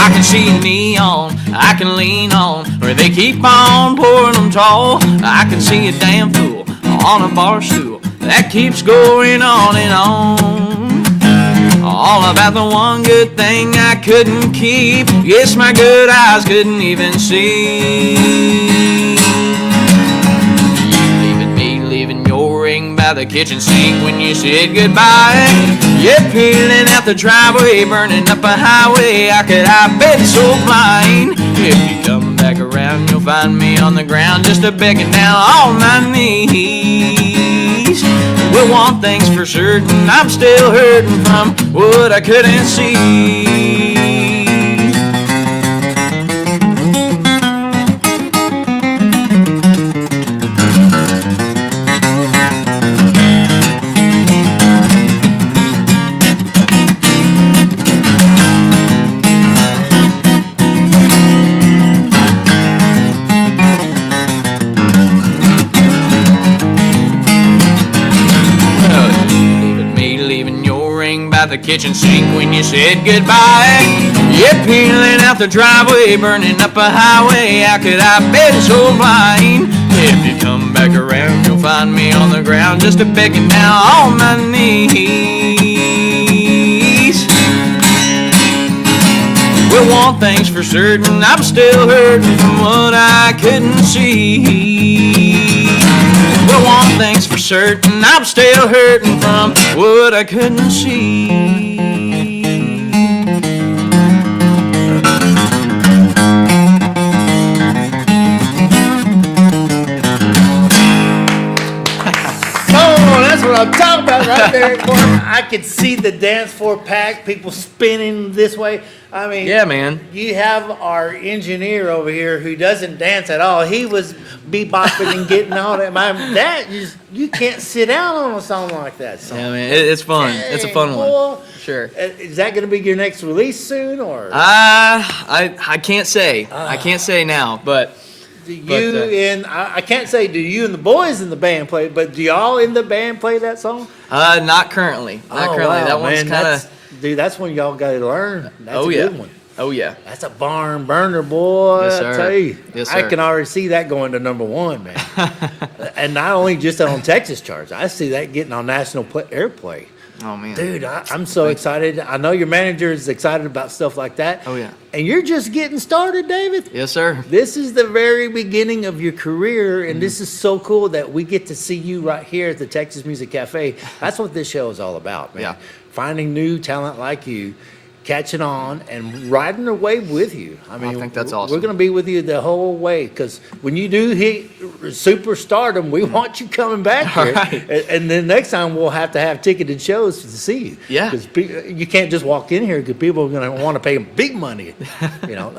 I can see neon, I can lean on, where they keep on pouring them tall. I can see a damn fool on a bar stool that keeps going on and on. All about the one good thing I couldn't keep. Yes, my good eyes couldn't even see. Leaving your ring by the kitchen sink when you said goodbye. You're peeling out the driveway, burning up a highway. How could I been so blind? If you come back around, you'll find me on the ground, just a begging down on my knees. Well, one thing's for certain, I'm still hurting from what I couldn't see. The kitchen sink when you said goodbye. You're peeling out the driveway, burning up a highway. How could I been so blind? If you come back around, you'll find me on the ground, just a begging down on my knees. Well, one thing's for certain, I'm still hurting from what I couldn't see. Well, one thing's for certain, I'm still hurting from what I couldn't see. I'm talking about right there. Boy, I could see the dance floor packed, people spinning this way. I mean, yeah, man. You have our engineer over here who doesn't dance at all. He was bebopping and getting all that. You can't sit down on a song like that. Song. Yeah, man, it's fun. It's a fun one. Sure. Is that going to be your next release soon, or? I can't say. I can't say now, but. I can't say do you and the boys in the band play, but do y'all in the band play that song? Not currently. Not currently. Wow, that one's kind of. Dude, that's when y'all got to learn. That's a good one. Oh yeah. That's a barn burner, boy. Yes, sir. I tell you. Yes, sir. I can already see that going to number one, man. And not only just on Texas charts, I see that getting on national airplay. Oh man, dude, I'm so excited. I know your manager is excited about stuff like that. Oh yeah. And you're just getting started, David. Yes, sir. This is the very beginning of your career, and this is so cool that we get to see you right here at the Texas Music Cafe. That's what this show is all about, man. Yeah. Finding new talent like you, catching on, and riding the wave with you. I mean, I think that's awesome. We're going to be with you the whole way, because when you do hit superstardom, we want you coming back here. Right. And then next time we'll have to have ticketed shows to see you. Yeah. Because you can't just walk in here, because people are going to want to pay big money.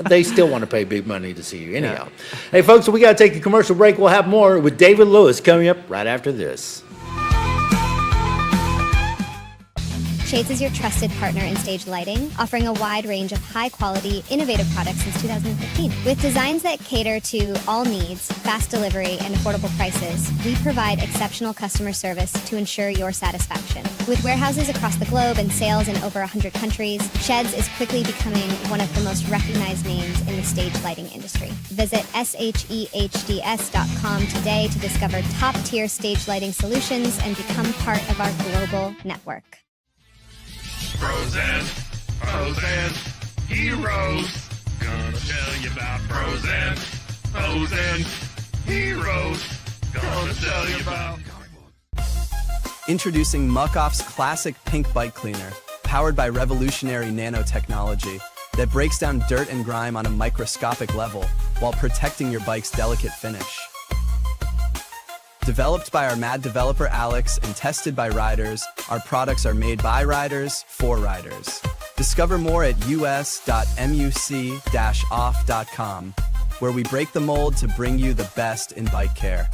They still want to pay big money to see you anyhow. Yeah. Hey, folks, we got to take a commercial break. We'll have more with David Lewis coming up right after this. Shades is your trusted partner in stage lighting, offering a wide range of high-quality, innovative products since 2015. With designs that cater to all needs, fast delivery, and affordable prices, we provide exceptional customer service to ensure your satisfaction. With warehouses across the globe and sales in over 100 countries, Sheds is quickly becoming one of the most recognized names in the stage lighting industry. Visit shehds.com today to discover top-tier stage lighting solutions and become part of our global network. Frozen heroes. Gonna tell you about frozen heroes. Gonna tell you about. Introducing Muck-Off's classic pink bike cleaner, powered by revolutionary nanotechnology that breaks down dirt and grime on a microscopic level while protecting your bike's delicate finish. Developed by our mad developer Alex and tested by riders, our products are made by riders for riders. Discover more at us.muc-off.com, where we break the mold to bring you the best in bike care.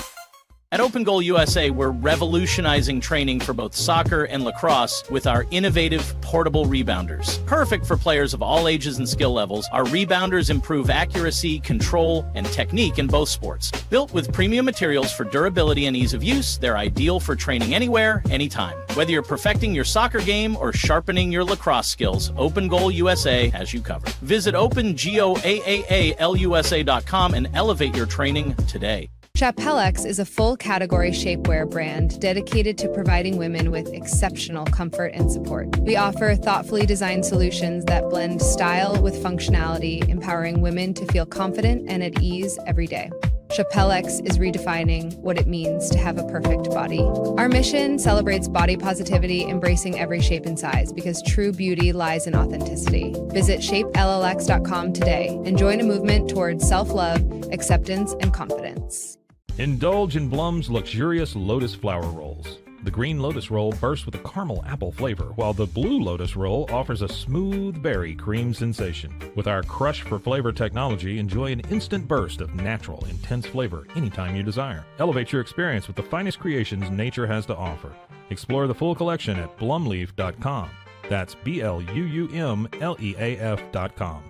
At Open Goal USA, we're revolutionizing training for both soccer and lacrosse with our innovative portable rebounders. Perfect for players of all ages and skill levels, our rebounders improve accuracy, control, and technique in both sports. Built with premium materials for durability and ease of use, they're ideal for training anywhere, anytime. Whether you're perfecting your soccer game or sharpening your lacrosse skills, Open Goal USA has you covered. Visit OpenGoAAALUSA.com and elevate your training today. Chappellex is a full-category shapewear brand dedicated to providing women with exceptional comfort and support. We offer thoughtfully designed solutions that blend style with functionality, empowering women to feel confident and at ease every day. Chappellex is redefining what it means to have a perfect body. Our mission celebrates body positivity, embracing every shape and size, because true beauty lies in authenticity. Visit shapellx.com today and join a movement towards self-love, acceptance, and confidence. Indulge in Blum's luxurious Lotus flower rolls. The green Lotus roll bursts with a caramel apple flavor, while the blue Lotus roll offers a smooth berry cream sensation. With our Crush for Flavor technology, enjoy an instant burst of natural, intense flavor anytime you desire. Elevate your experience with the finest creations nature has to offer. Explore the full collection at blumleaf.com. That's BLUMLEAF.com.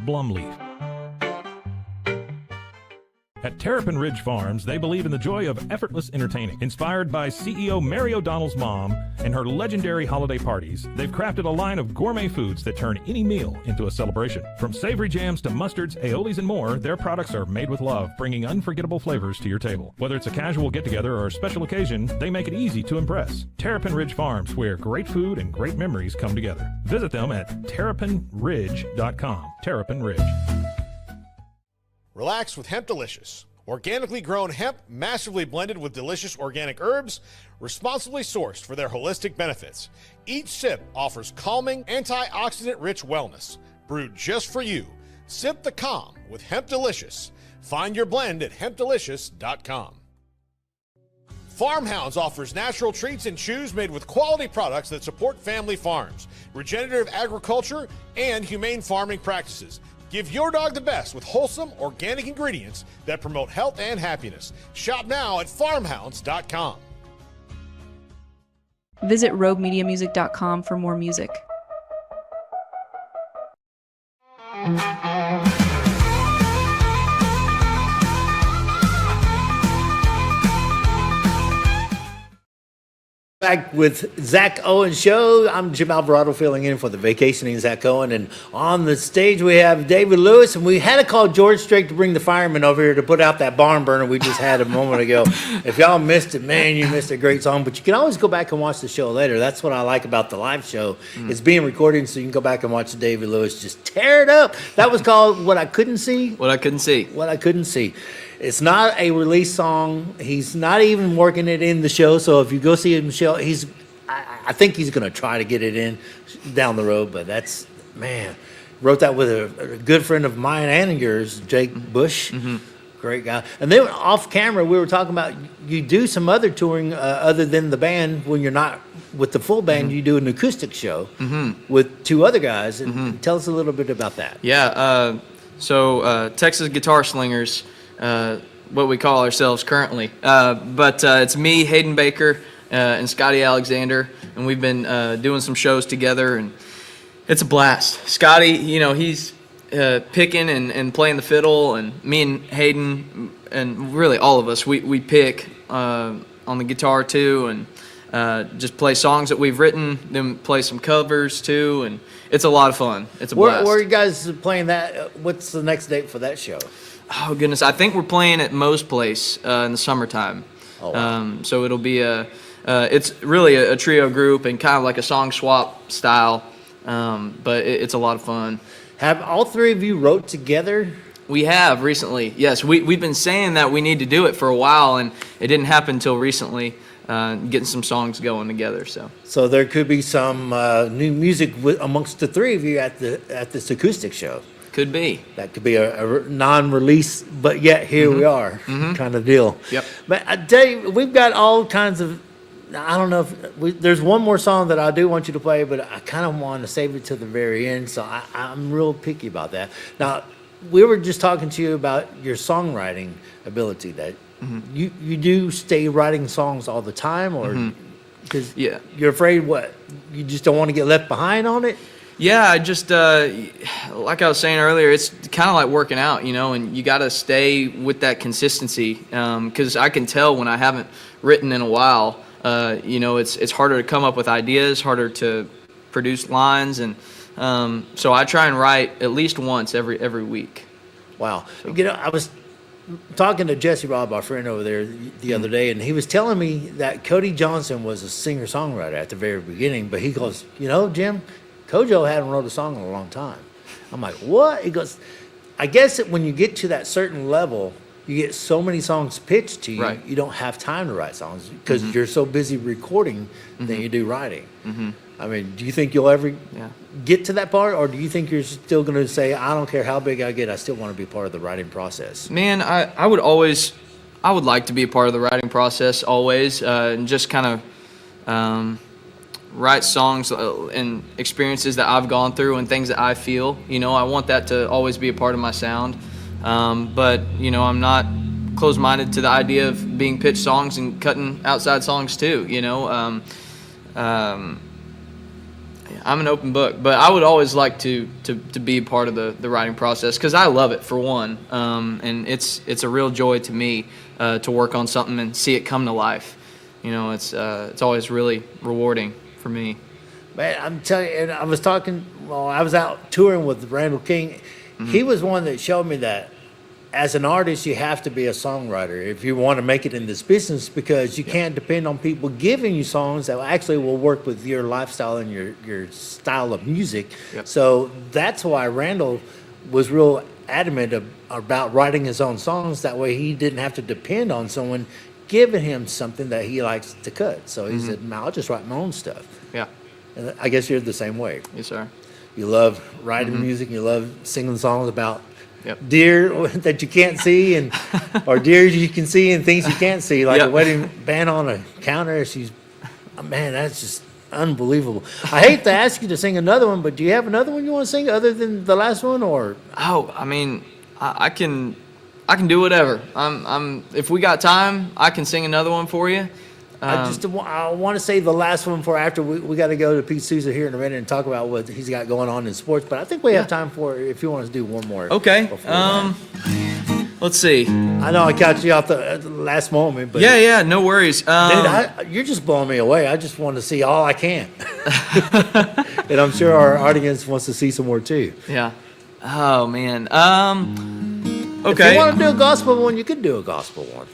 Blumleaf. At Terrapin Ridge Farms, they believe in the joy of effortless entertaining. Inspired by CEO Mary O'Donnell's mom and her legendary holiday parties, they've crafted a line of gourmet foods that turn any meal into a celebration. From savory jams to mustards, aiolis, and more, their products are made with love, bringing unforgettable flavors to your table. Whether it's a casual get-together or a special occasion, they make it easy to impress. Terrapin Ridge Farms, where great food and great memories come together. Visit them at terrapinridge.com. Terrapin Ridge. Relax with Hemp Delicious. Organically grown hemp, massively blended with delicious organic herbs, responsibly sourced for their holistic benefits. Each sip offers calming, antioxidant-rich wellness. Brewed just for you. Sip the calm with Hemp Delicious. Find your blend at hempdelicious.com. Farmhounds offers natural treats and chews made with quality products that support family farms, regenerative agriculture, and humane farming practices. Give your dog the best with wholesome, organic ingredients that promote health and happiness. Shop now at farmhounds.com. Visit roguemediamusic.com for more music. Back with Zach Owen Show. I'm Jim Alvarado filling in for the vacationing Zach Owen. And on the stage we have David Lewis. And we had to call George Strait to bring the firemen over here to put out that barn burner we just had a moment ago. If y'all missed it, man, you missed a great song. But you can always go back and watch the show later. That's what I like about the live show. It's being recorded, so you can go back and watch David Lewis just tear it up. That was called What I Couldn't See. What I Couldn't See. What I Couldn't See. It's not a release song. He's not even working it in the show. So if you go see him show, I think he's going to try to get it in down the road. But that's, man, wrote that with a good friend of mine and yours, Jake Bush. Great guy. And then off camera, we were talking about you do some other touring other than the band. When you're not with the full band, you do an acoustic show with two other guys. And tell us a little bit about that. Yeah. So Texas Guitar Slingers. What we call ourselves currently. But it's me, Hayden Baker, and Scotty Alexander, and we've been doing some shows together, and it's a blast. Scotty, he's picking and playing the fiddle, and me and Hayden, and really all of us, we pick on the guitar too, and just play songs that we've written, then play some covers too, and it's a lot of fun. It's a blast. Where are you guys playing that? What's the next date for that show? Oh, goodness. I think we're playing at Moe's Place in the summertime. Oh, wow. So it'll be it's really a trio group and kind of like a song swap style, but it's a lot of fun. Have all three of you wrote together? We have recently, yes. We've been saying that we need to do it for a while, and it didn't happen until recently, getting some songs going together. So there could be some new music amongst the three of you at this acoustic show. Could be. That could be a non-release, but yet here we are, kind of deal. Yep. But I tell you, we've got all kinds of. I don't know if there's one more song that I do want you to play, but I kind of want to save it to the very end, so I'm real picky about that. Now, we were just talking to you about your songwriting ability. That you do stay writing songs all the time, or because you're afraid you just don't want to get left behind on it. Yeah, I just, like I was saying earlier, it's kind of like working out, and you got to stay with that consistency, because I can tell when I haven't written in a while, it's harder to come up with ideas, harder to produce lines, and so I try and write at least once every week. Wow. So. I was talking to Jesse Robb, our friend over there, the other day, and he was telling me that Cody Johnson was a singer-songwriter at the very beginning, but he goes, Jim, Kojo hadn't wrote a song in a long time. I'm like, what? He goes, I guess that when you get to that certain level, you get so many songs pitched to you, you don't have time to write songs because you're so busy recording than you do writing. I mean, do you think you'll ever get to that part, or do you think you're still going to say, I don't care how big I get, I still want to be part of the writing process? Man, I would like to be a part of the writing process always, and just kind of write songs and experiences that I've gone through and things that I feel. I want that to always be a part of my sound. But, I'm not closed-minded to the idea of being pitched songs and cutting outside songs too, I'm an open book, but I would always like to be a part of the writing process because I love it, for one. And it's a real joy to me to work on something and see it come to life. It's always really rewarding for me. Man, I'm telling you, and I was out touring with Randall King. He was one that showed me that as an artist, you have to be a songwriter if you want to make it in this business, because you can't depend on people giving you songs that actually will work with your lifestyle and your style of music. So that's why Randall was real adamant about writing his own songs. That way he didn't have to depend on someone giving him something that he likes to cut. So he said, I'll just write my own stuff. Yeah. And I guess you're the same way. Yes, sir. You love writing music, you love singing songs about deer that you can't see, and or deer you can see and things you can't see, like a wedding band on a counter. Man, that's just unbelievable. I hate to ask you to sing another one, but do you have another one you want to sing other than the last one, or? Oh, I mean, I can do whatever. If we got time, I can sing another one for you. I want to save the last one for after we got to go to Pete Souza here in a minute and talk about what he's got going on in sports. But I think we have time for if you want to do one more. Okay. Let's see. I know I caught you off at the last moment, but yeah, no worries. Dude, you're just blowing me away. I just want to see all I can, and I'm sure our audience wants to see some more too. Yeah. Oh man. Okay. If you want to do a gospel one, you could do a gospel one.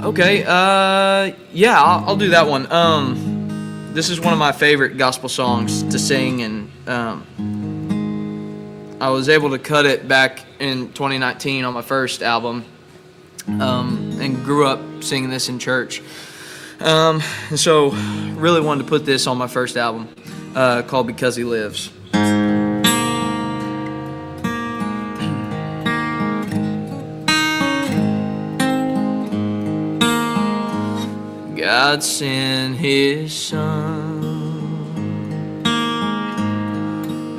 Okay, yeah, I'll do that one. This is one of my favorite gospel songs to sing, and I was able to cut it back in 2019 on my first album, and grew up singing this in church. And so really wanted to put this on my first album, called Because He Lives. God sent His Son.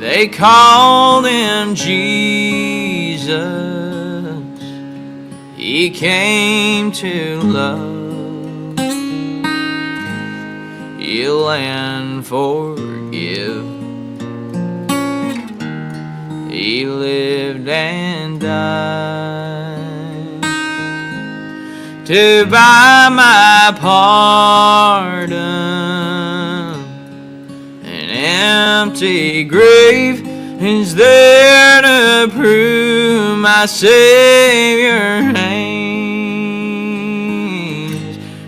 They called Him Jesus. He came to love, heal and forgive. He lived and died to buy my pardon. An empty grave is there to prove my Savior reigns,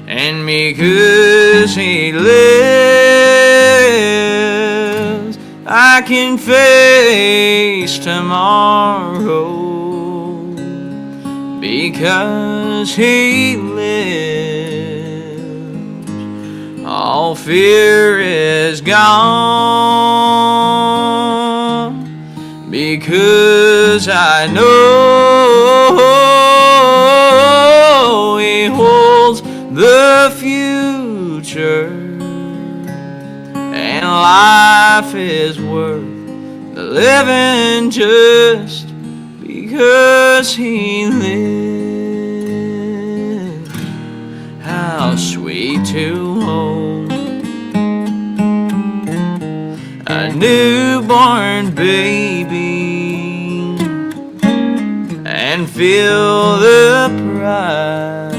and because He lives, I can face tomorrow. Because He lives, all fear is gone. Because I know He holds the future, and life is worth the living just because He lives. How sweet to hold a newborn baby and feel the pride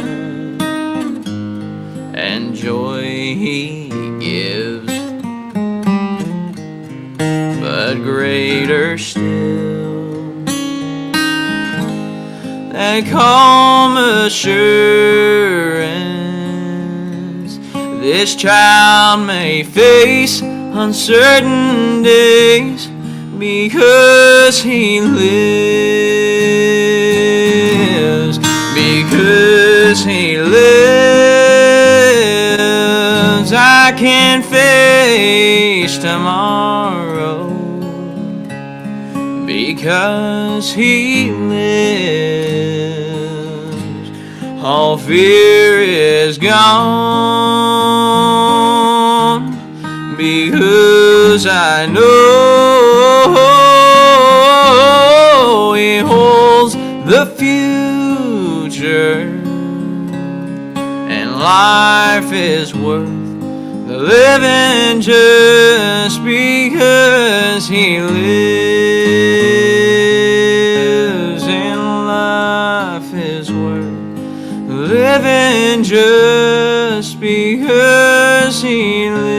and joy He gives. But greater still, that calm assurance this child may face uncertain days, because He lives. Because He lives, I can face tomorrow. Because He lives, all fear is gone. Because I know He holds the future, and life is worth the living just because He lives, and life is worth the living just because He lives.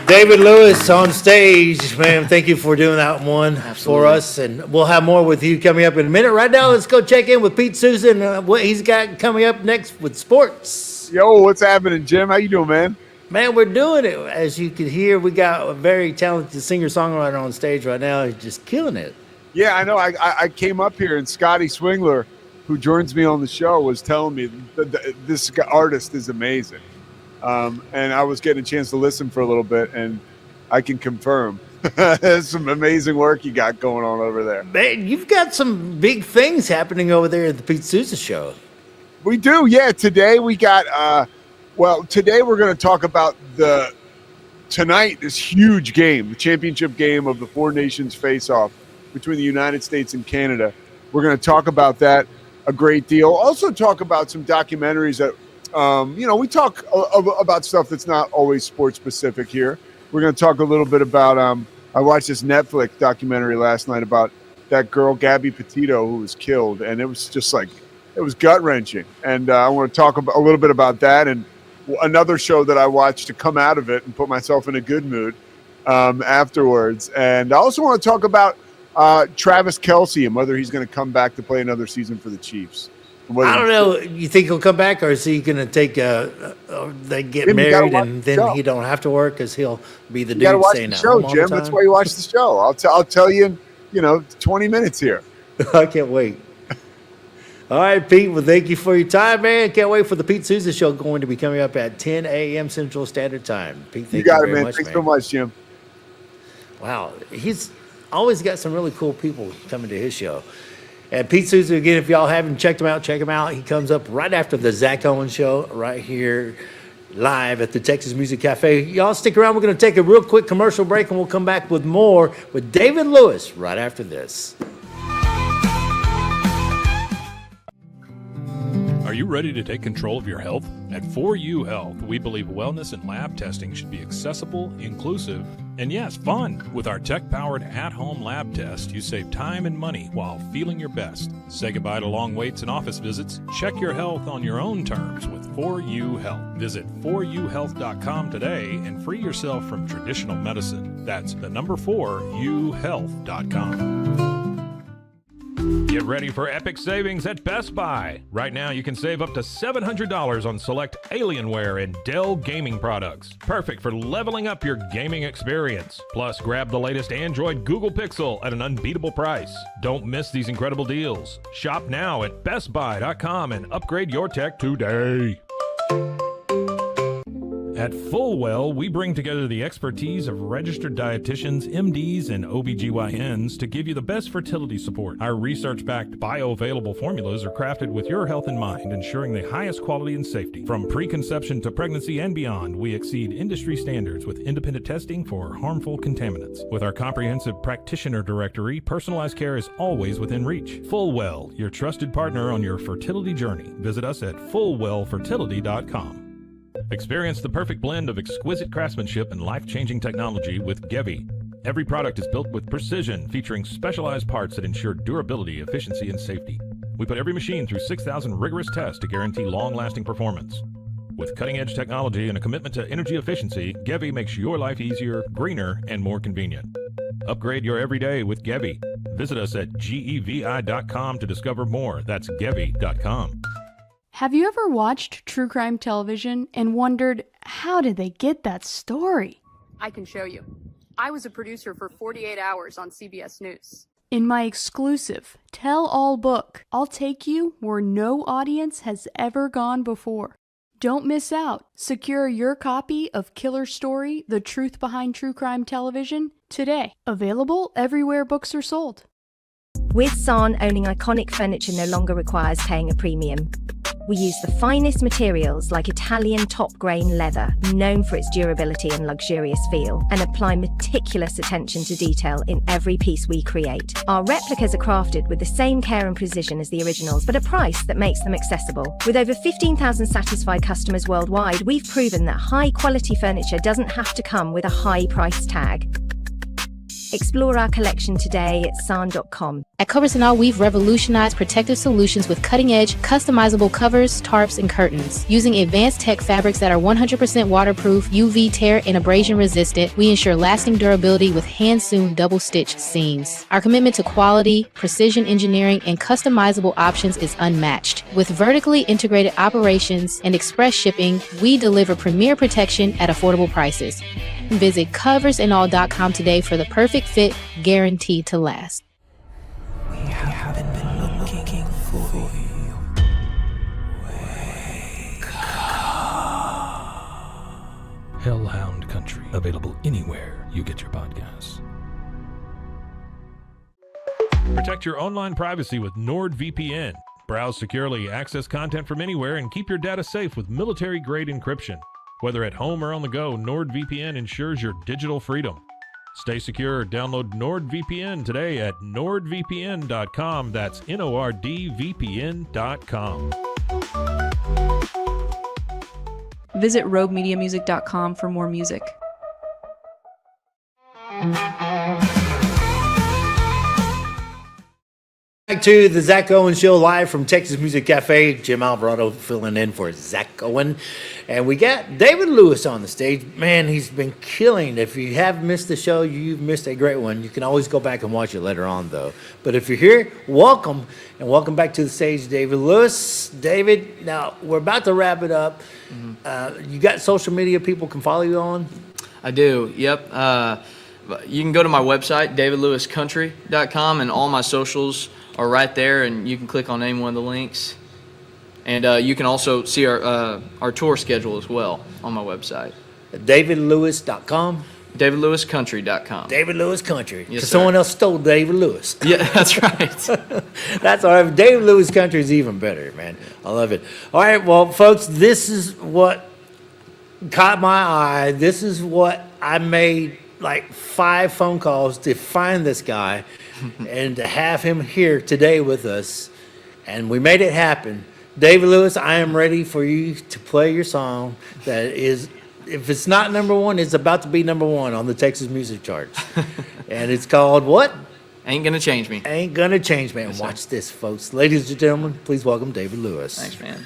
David Lewis on stage, man. Thank you for doing that one for us, and we'll have more with you coming up in a minute. Right now, let's go check in with Pete Souza and what he's got coming up next with sports. Yo, what's happening, Jim? How you doing, man? Man, we're doing it. As you can hear, we got a very talented singer-songwriter on stage right now. He's just killing it. Yeah, I know. I came up here, and Scotty Swingler, who joins me on the show, was telling me that this artist is amazing. and I was getting a chance to listen for a little bit, and I can confirm there's some amazing work you got going on over there. Man, you've got some big things happening over there at the Pete Souza Show. We do, yeah. Today we got, today we're going to talk about tonight, this huge game, the championship game of the Four Nations face-off between the United States and Canada. We're going to talk about that a great deal. Also talk about some documentaries that, we talk about stuff that's not always sports specific here. We're going to talk a little bit about, I watched this Netflix documentary last night about that girl, Gabby Petito, who was killed. And it was just like, it was gut wrenching. And I want to talk a little bit about that and another show that I watched to come out of it and put myself in a good mood afterwards. And I also want to talk about Travis Kelce and whether he's going to come back to play another season for the Chiefs. I don't know. You think he'll come back, or is he going to take they get married and then he don't have to work because he'll be the dude staying at home all the time? Jim. That's why you watch the show. I'll tell you in 20 minutes here. I can't wait. All right, Pete. Well, thank you for your time, man. Can't wait for the Pete Souza Show going to be coming up at 10 a.m. Central Standard Time. Pete, thank you very much, Thanks so much, Jim. Wow, he's always got some really cool people coming to his show. And Pete Souza, again, if y'all haven't checked him out, check him out. He comes up right after the Zack Owen Show right here live at the Texas Music Cafe. Y'all stick around. We're going to take a real quick commercial break, and we'll come back with more with David Lewis right after this. Are you ready to take control of your health? At 4U Health, we believe wellness and lab testing should be accessible, inclusive, and yes, fun. With our tech-powered at-home lab test, you save time and money while feeling your best. Say goodbye to long waits and office visits. Check your health on your own terms with 4U Health. Visit 4uhealth.com today and free yourself from traditional medicine. That's the number 4uhealth.com. Get ready for epic savings at Best Buy. Right now, you can save up to $700 on select Alienware and Dell gaming products. Perfect for leveling up your gaming experience. Plus, grab the latest Android Google Pixel at an unbeatable price. Don't miss these incredible deals. Shop now at bestbuy.com and upgrade your tech today. At Fullwell, we bring together the expertise of registered dietitians, MDs, and OBGYNs to give you the best fertility support. Our research-backed bioavailable formulas are crafted with your health in mind, ensuring the highest quality and safety. From preconception to pregnancy and beyond, we exceed industry standards with independent testing for harmful contaminants. With our comprehensive practitioner directory, personalized care is always within reach. Fullwell, your trusted partner on your fertility journey. Visit us at fullwellfertility.com. Experience the perfect blend of exquisite craftsmanship and life-changing technology with Gevi. Every product is built with precision, featuring specialized parts that ensure durability, efficiency, and safety. We put every machine through 6,000 rigorous tests to guarantee long-lasting performance. With cutting-edge technology and a commitment to energy efficiency, Gevi makes your life easier, greener, and more convenient. Upgrade your everyday with Gevi. Visit us at gevi.com to discover more. That's gevi.com. Have you ever watched true crime television and wondered, how did they get that story? I can show you. I was a producer for 48 Hours on CBS News. In my exclusive tell-all book, I'll take you where no audience has ever gone before. Don't miss out. Secure your copy of Killer Story, The Truth Behind True Crime Television today. Available everywhere books are sold. With San, owning iconic furniture no longer requires paying a premium. We use the finest materials like Italian top-grain leather, known for its durability and luxurious feel, and apply meticulous attention to detail in every piece we create. Our replicas are crafted with the same care and precision as the originals, but a price that makes them accessible. With over 15,000 satisfied customers worldwide, we've proven that high-quality furniture doesn't have to come with a high price tag. Explore our collection today at san.com. At Covers & All, we've revolutionized protective solutions with cutting-edge, customizable covers, tarps, and curtains. Using advanced tech fabrics that are 100% waterproof, UV tear, and abrasion resistant, we ensure lasting durability with hand-sewn double-stitch seams. Our commitment to quality, precision engineering, and customizable options is unmatched. With vertically integrated operations and express shipping, we deliver premier protection at affordable prices. Visit coversandall.com today for the perfect fit, guaranteed to last. We haven't been looking for you. Wake up. Hellhound Country, available anywhere you get your podcasts. Protect your online privacy with NordVPN. Browse securely, access content from anywhere, and keep your data safe with military-grade encryption. Whether at home or on the go, NordVPN ensures your digital freedom. Stay secure. Download NordVPN today at nordvpn.com. That's NORDVPN.com. Visit roguemediamusic.com for more music. Back to the Zack Owen Show live from Texas Music Cafe. Jim Alvarado filling in for Zack Owen. And we got David Lewis on the stage. Man, he's been killing. If you have missed the show, you've missed a great one. You can always go back and watch it later on, though. But if you're here, welcome. And welcome back to the stage, David Lewis. David, now, we're about to wrap it up. You got social media people can follow you on? I do, yep. You can go to my website, davidlewiscountry.com, and all my socials are right there, and you can click on any one of the links. And you can also see our tour schedule as well on my website. davidlewis.com? davidlewiscountry.com. David Lewis Country. Yes, sir. Someone else stole David Lewis. Yeah, that's right. That's all right. David Lewis Country is even better, man. I love it. All right, well, folks, this is what caught my eye. This is what I made like 5 phone calls to find this guy and to have him here today with us. And we made it happen. David Lewis, I am ready for you to play your song that is, if it's not number 1, it's about to be number 1 on the Texas music charts. And it's called what? Ain't Gonna Change Me. Ain't Gonna Change Me. And Yes, watch sir. this, folks. Ladies and gentlemen, please welcome David Lewis. Thanks, man.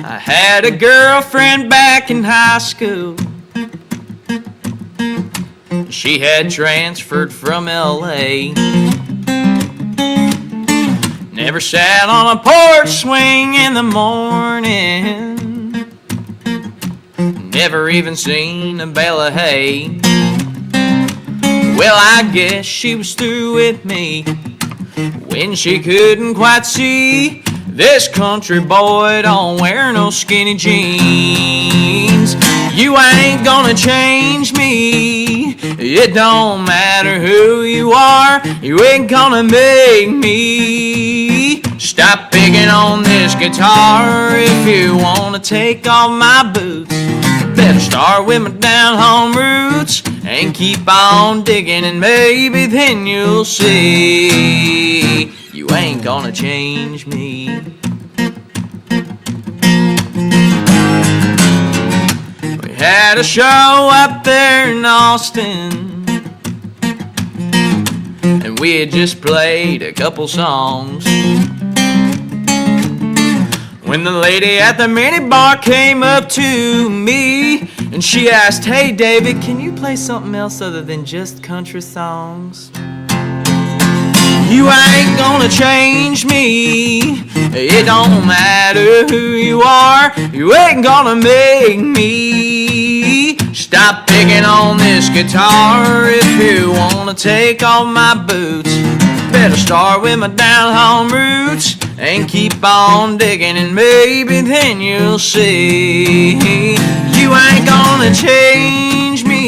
I had a girlfriend back in high school. She had transferred from LA. Never sat on a porch swing in the morning. Never even seen a bale of hay. Well, I guess she was through with me when she couldn't quite see this country boy don't wear no skinny jeans. You ain't gonna change me. It don't matter who you are. You ain't gonna make me stop picking on this guitar. If you wanna take off my boots, better start with my down home roots and keep on digging, and maybe then you'll see you ain't gonna change me. We had a show up there in Austin, and we had just played a couple songs when the lady at the minibar came up to me and she asked, "Hey David, can you play something else other than just country songs?" You ain't gonna change me. It don't matter who you are. You ain't gonna make me stop picking on this guitar. If you wanna take off my boots, better start with my down home roots and keep on digging, and maybe then you'll see you ain't gonna change me.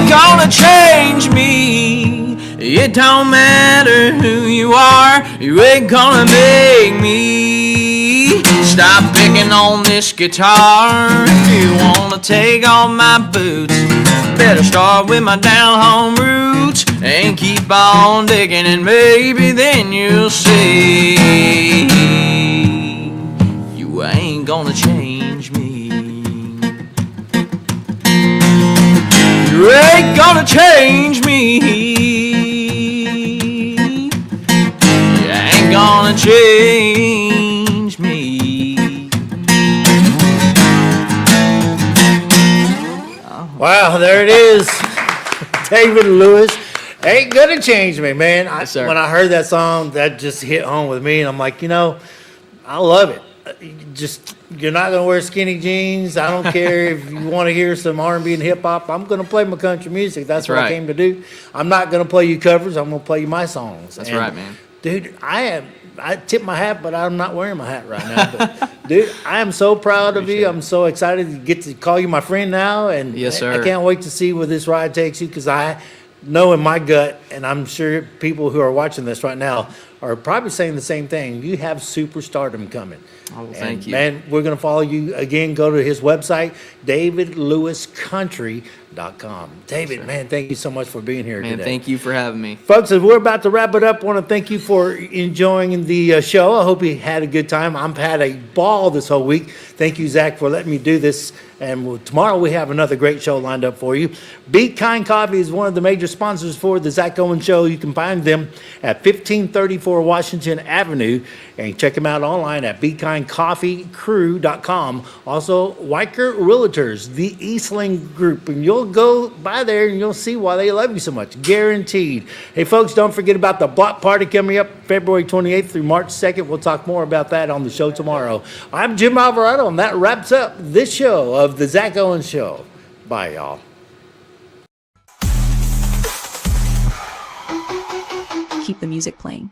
Gonna change me. It don't matter who you are. You ain't gonna make me stop picking on this guitar. If you wanna take off my boots, better start with my down home roots and keep on digging, and maybe then you'll see you ain't gonna change me. You ain't gonna change me. You ain't gonna change me. Wow, there it is. David Lewis. Ain't gonna change me, man. When I heard that song, that just hit home with me, and I'm like, I love it. You're not gonna wear skinny jeans. I don't care if you want to hear some R&B and hip hop. I'm gonna play my country music. That's what I came to do. I'm not gonna play you covers. I'm gonna play you my songs. That's right, man. Dude, I tip my hat, but I'm not wearing my hat right now. But, dude, I am so proud of you. I'm so excited to get to call you my friend now, and yes, sir. I can't wait to see where this ride takes you, because I know in my gut, and I'm sure people who are watching this right now are probably saying the same thing. You have superstardom coming. Oh, well, thank you. Man, we're going to follow you again. Go to his website, davidlewiscountry.com. David, man, thank you so much for being here today. Thank you for having me. Folks, as we're about to wrap it up, I want to thank you for enjoying the show. I hope you had a good time. I've had a ball this whole week. Thank you, Zach, for letting me do this. And tomorrow we have another great show lined up for you. Be Kind Coffee is one of the major sponsors for the Zach Owen Show. You can find them at 1534 Washington Avenue, and check them out online at BeKindCoffeeCrew.com. Also, Weicker Realtors, the Eastling Group, and you'll go by there and you'll see why they love you so much. Guaranteed. Hey, folks, don't forget about the block party coming up February 28th through March 2nd. We'll talk more about that on the show tomorrow. I'm Jim Alvarado, and that wraps up this show of the Zach Owen Show. Bye, y'all. Keep the music playing.